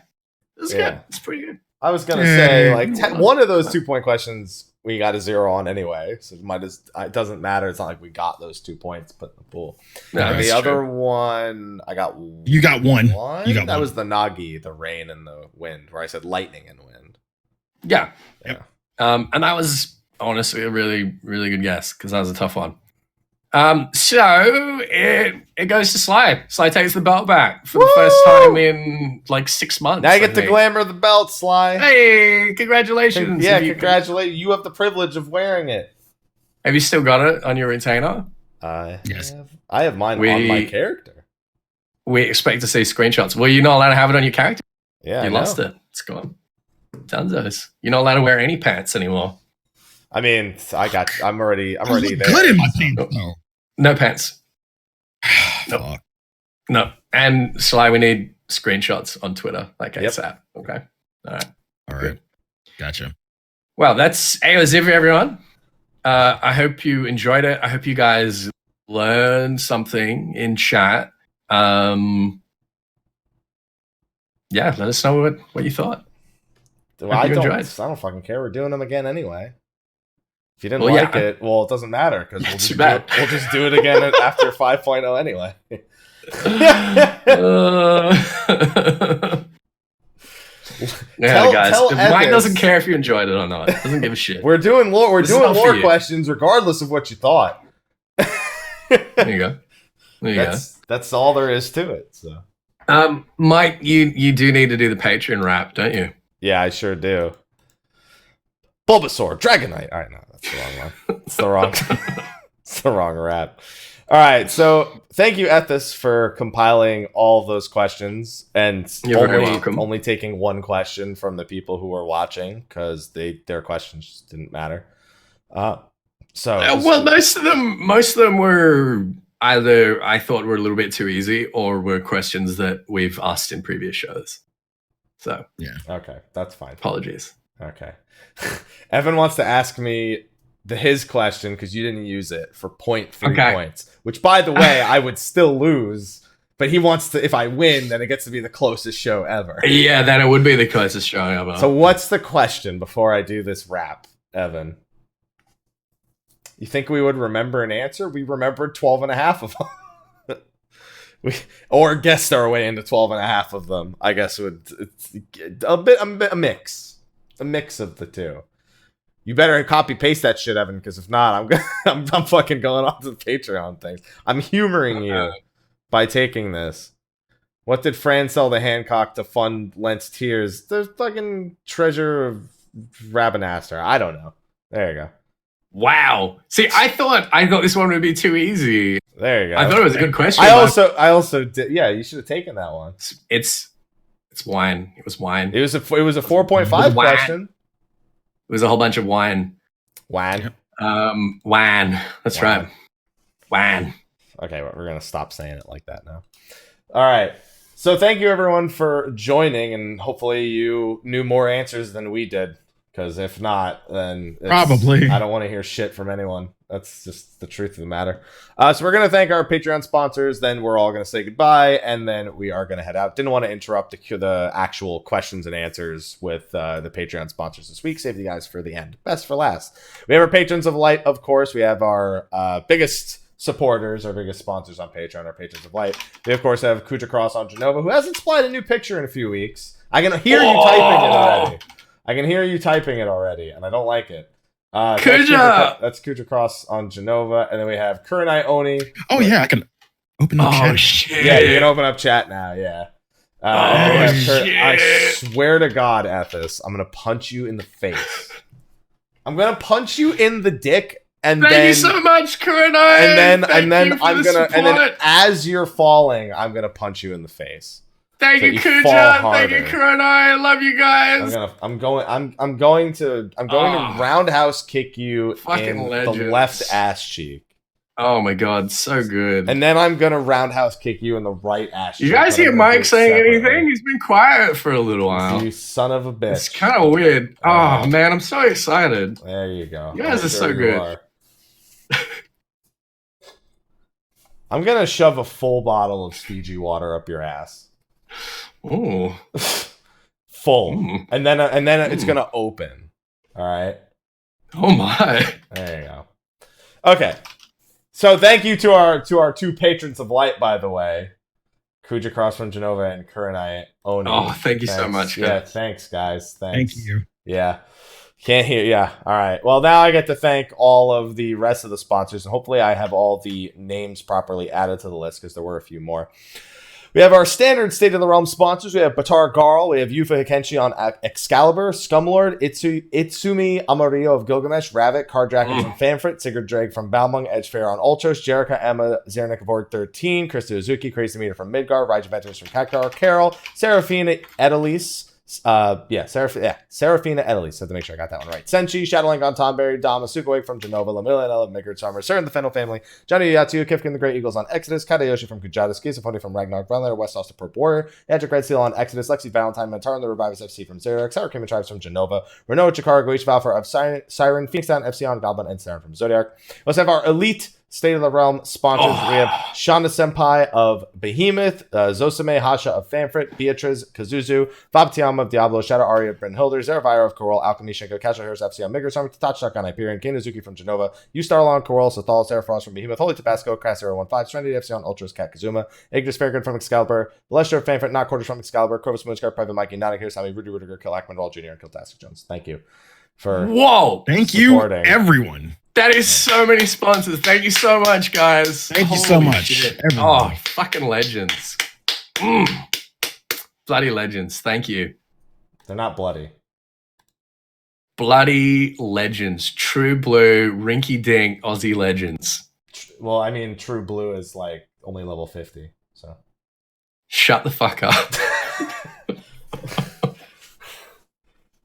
It's good. It's pretty good. I was going to say, like, one of those 2-point questions we got a 0 on anyway, so it doesn't matter. It's not like we got those 2 points put in the pool. No, And the that's other true. one, I got You got one. You got that one. was the Nagi, the rain and the wind, where I said lightning and wind. Yeah. Yeah. And that was honestly a really, really good guess because that was a tough one. So it goes to Sly. Sly takes the belt back for the first time in like 6 months. Now you I get the think. glamour of the belt, Sly. Hey, congratulations. Yeah, Have you- congratulations. You have the privilege of wearing it. Have you still got it on your retainer? Yes. I have mine on my character. We expect to see screenshots. Well, you're not allowed to have it on your character. Yeah, You lost it. It's gone. Dunzos. You're not allowed to wear any pants anymore. I mean, I'm already I look there. good in my pants, though. No pants. Nope. Fuck. No. And Sly, we need screenshots on Twitter, like Yep. ASAP. Okay. All right. All right. Gotcha. Well, that's Eorzivia, everyone. I hope you enjoyed it. I hope you guys learned something in chat. Yeah, let us know what you thought. Well, Hope I you don't enjoyed. fucking care. We're doing them again anyway. If you didn't Well, like yeah. it, well, it doesn't matter because That's too bad. we'll just do it again after 5.0 anyway. Yeah, guys. tell Mike Ethys- doesn't care if you enjoyed it or not. Doesn't give a shit. We're doing lore. We're This is doing not for lore you. questions regardless of what you thought. There you go. There you That's all there is to it. So go. Mike, you do need to do the Patreon rap, don't you? yeah, I sure do. Bulbasaur, Dragonite. All right, no, that's the wrong one. It's the wrong. It's the wrong rap. All right, so thank you, Ethys, for compiling all of those questions and You're very welcome. only taking one question from the people who were watching because their questions just didn't matter. So Well, most of them were either I thought were a little bit too easy or were questions that we've asked in previous shows. So okay, that's fine. apologies. Okay, Evan wants to ask me his question because you didn't use it for 0.3 Okay. points, which by the way I would still lose. But he wants to. If I win, then it gets to be the closest show ever. Yeah, then it would be the closest show ever. So what's the question before I do this rap, Evan? You think we would remember an answer? We remembered 12 and a half of them. Or guessed our way into 12 and a half of them. I guess it's a mix. A mix of the two. You better copy paste that shit, Evan, because if not, I'm fucking going on to the Patreon things. I'm humoring you by taking this. What did Fran sell to Hancock to fund Lent's tears? The fucking treasure of Rabanaster. I don't know. There you go. Wow. See, I thought this one would be too easy. There you go. I thought it was a good question. I but also did. Yeah, you should have taken that one. it's wine. It was wine. It was a 4.5 Wine. question. It was a whole bunch of wine. Wine. Wine. That's Wine. right. Wine. Okay, well, we're gonna stop saying it like that now. All right. So thank you everyone for joining, and hopefully you knew more answers than we did. Because if not, then Probably. I don't want to hear shit from anyone. That's just the truth of the matter. So we're going to thank our Patreon sponsors. Then we're all going to say goodbye. And then we are going to head out. Didn't want to interrupt the actual questions and answers with the Patreon sponsors this week. Save you guys for the end. Best for last. We have our Patrons of Light, of course. We have our biggest supporters, our biggest sponsors on Patreon, our Patrons of Light. We, of course, have Khuja Cross on Jenova, who hasn't supplied a new picture in a few weeks. I can hear you typing it already. I can hear you typing it already, and I don't like it. Khuja! That's Khuja Cross on Jenova, and then we have Kurenai Oni. Oh yeah, I can open the Oh chat. shit. Yeah, you can open up chat now. Yeah. And we have shit. I swear to God, Ethys, I'm gonna punch you in the face. I'm gonna punch you in the dick, and Thank then you so much, Kurenai. and then Thank you for I'm the gonna and then support. as you're falling, I'm gonna punch you in the face. Thank so you, you fall Khuja. Thank you, harder. Kurenai. I love you guys. I'm going to roundhouse kick you Fucking in the legends. left ass cheek. Oh my god, so good. And then I'm gonna roundhouse kick you in the right ass cheek. you guys but hear I'm gonna do Mike it saying separately. anything? He's been quiet for a little while. You son of a bitch. It's kind of weird. Oh man, I'm so excited. There you go. You guys I'm are so you good. are. I'm gonna shove a full bottle of Fiji water up your ass. Ooh. Full. Mm. And then it's gonna open. All right. Oh my. There you go. Okay. So thank you to our two patrons of light, by the way. Khuja Cross from Jenova and Kurenai Oni. Oh, thank you so much, guys. Yeah, thanks, guys. Thanks. Thank you. Yeah. Can't hear. Yeah. All right. Well, now I get to thank all of the rest of the sponsors, and hopefully I have all the names properly added to the list because there were a few more. We have our standard State of the Realm sponsors. We have Batar Garl. We have Yufa Hikenshi on Excalibur, Scumlord, Itsumi Amarillo of Gilgamesh, Ravik, Cardraken from Fanfrit, Sigurd Drake from Balmung, Edgefair on Ultros, Jerica Emma, Zernik of Org 13, Krista Uzuki, Crazy Meter from Midgar, Raja Ventus from Kakar, Carol, Seraphina Edelise, Seraphina Edelise, so to make sure I got that one right. Senshi, Shadowlink on Tonberry, Dama Sukawake from Jenova, Lamilla and Ella, Migard Summer, Serren the Fennel family, Janhyua Yotsuyu, Kifkin the Great Eagles on Exodus, Kadayoshi from Kujata, Skia Symphonia from Ragnarok, Rylanator Westaus The Purple Warrior, Eadric Redsteele on Exodus, Lexxie Valentine, Mantaru the Rivivus FC from Zodiark, Sour Cream and Tribes from Jenova, Rynoet Chikara, Goetia Valefar of Siren, Phoenix Down FC on Goblin, and Serren from Zodiark. We also have our elite State of the Realm sponsors. We have Shonda Senpai of Behemoth, Zosame Hasha of Fanfrit, Beatriz Kazuzu, Fabtiama of Diablo, Shadow Aria of Brynhilder, Zeravira of Corol, Alchemy Shinko, Casual Heroes FC on Migrar, Summer, Tatachak on Hyperion, Kainazuki from Jenova, Ustarla on Corol, Sothal, Serafrost from Behemoth, Holy Tabasco, Crass 015, Serenity FC on Ultras, Cat Kazuma, Ignis Fairgood from Excalibur, Lester of Fanfrit, Not Quarters from Excalibur, Corvus Moonscar, Private Mikey, Notting Sami, Rudy Rudiger, Kill Ackman, Jr., and Kiltastic Jones. Thank you for Thank you, everyone. That is so many sponsors. Thank you so much, guys. Thank you so much. Oh, fucking legends. Bloody legends. Thank you. They're not bloody. Bloody legends. True blue, rinky dink Aussie legends. Well, I mean, True Blue is like only level 50, so. Shut the fuck up.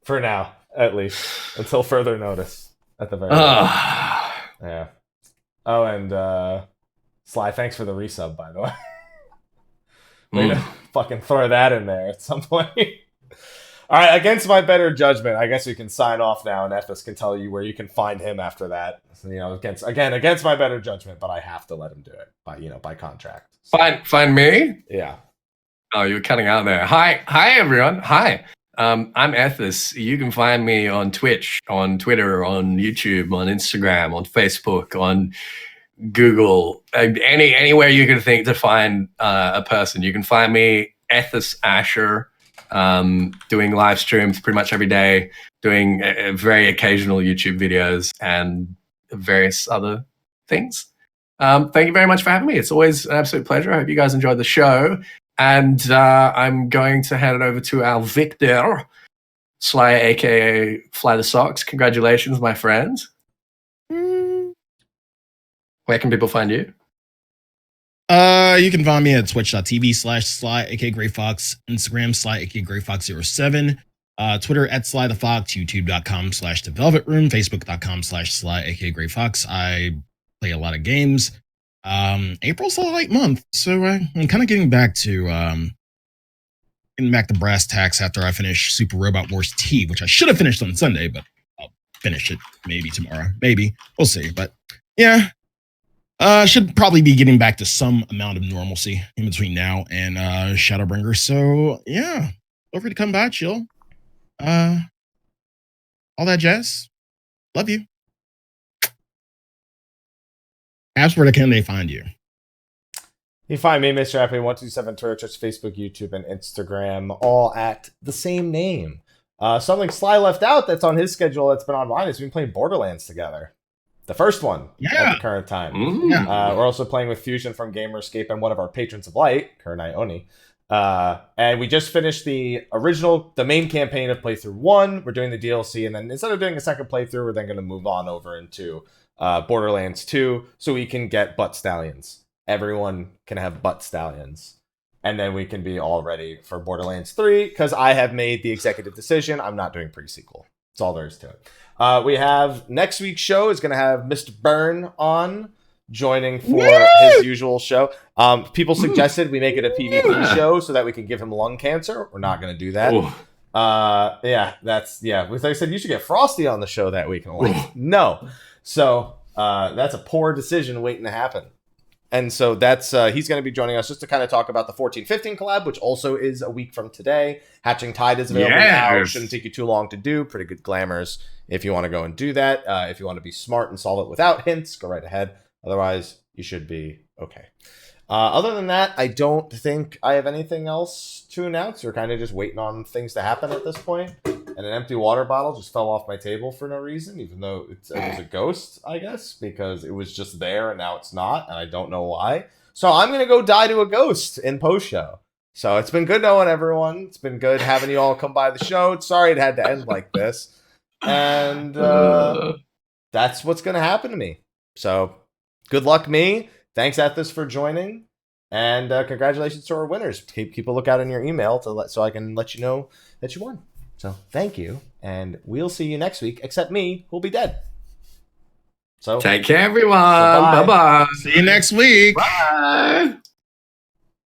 For now, at least. Until further notice. At the very end. Yeah. Oh, and Sly, thanks for the resub, by the way. Way to fucking throw that in there at some point. All right, against my better judgment, I guess we can sign off now, and Ethys can tell you where you can find him after that. So, you know, against my better judgment, but I have to let him do it by contract. So. Find me? Yeah. Oh, you were cutting out there. Hi, everyone. Hi. I'm Ethys. You can find me on Twitch, on Twitter, on YouTube, on Instagram, on Facebook, on Google, anywhere you can think to find a person. You can find me, Ethys Asher, doing live streams pretty much every day, doing very occasional YouTube videos and various other things. Thank you very much for having me. It's always an absolute pleasure. I hope you guys enjoyed the show. And I'm going to hand it over to our victor, Sly, a.k.a. Fly the Socks. Congratulations, my friend. Where can people find you? You can find me at twitch.tv/Sly, aka Greyfox, Instagram, Sly, aka Greyfox07, Twitter at Slythefox, youtube.com/TheVelvetRoom, Facebook.com/Sly, aka Greyfox. I play a lot of games. April's a light month, so I'm kind of getting back to brass tacks after I finish Super Robot Wars T, which I should have finished on Sunday, but I'll finish it maybe tomorrow. Maybe. We'll see. But yeah, should probably be getting back to some amount of normalcy in between now and Shadowbringer. So yeah, feel free to come by, chill. All that jazz. Love you. Ask where can they find you? You can find me, Mr. Happy127, Twitter, Twitch, Facebook, YouTube, and Instagram, all at the same name. Something Sly left out that's on his schedule that's been online is we've been playing Borderlands together. The first one at the current time. We're also playing with Fusion from Gamerscape and one of our patrons of light, Kurenai Oni. And we just finished the main campaign of playthrough 1. We're doing the DLC, and then instead of doing a second playthrough, we're then going to move on over into Borderlands 2 so we can get butt stallions. Everyone can have butt stallions. And then we can be all ready for Borderlands 3 because I have made the executive decision. I'm not doing pre-sequel. That's all there is to it. We have next week's show is going to have Mr. Byrne on joining for his usual show. People suggested we make it a PvP show so that we can give him lung cancer. We're not going to do that. Like I said, you should get Frosty on the show that week. And I'm like, no. So that's a poor decision waiting to happen. And so that's he's going to be joining us just to kind of talk about the 14-15 collab, which also is a week from today. Hatching Tide is available now. Shouldn't take you too long to do. Pretty good glamours if you want to go and do that. If you want to be smart and solve it without hints, go right ahead. Otherwise, you should be okay. Other than that, I don't think I have anything else to announce. We're kind of just waiting on things to happen at this point. And an empty water bottle just fell off my table for no reason, even though it was a ghost, I guess, because it was just there and now it's not, and I don't know why. So I'm going to go die to a ghost in post-show. So it's been good knowing everyone. It's been good having you all come by the show. Sorry it had to end like this. And that's what's going to happen to me. So good luck, me. Thanks, Ethys, for joining. And congratulations to our winners. Keep a lookout in your email so I can let you know that you won. So thank you. And we'll see you next week, except me, who'll be dead. So take care, everyone. So bye. Bye-bye. See you next week. Bye.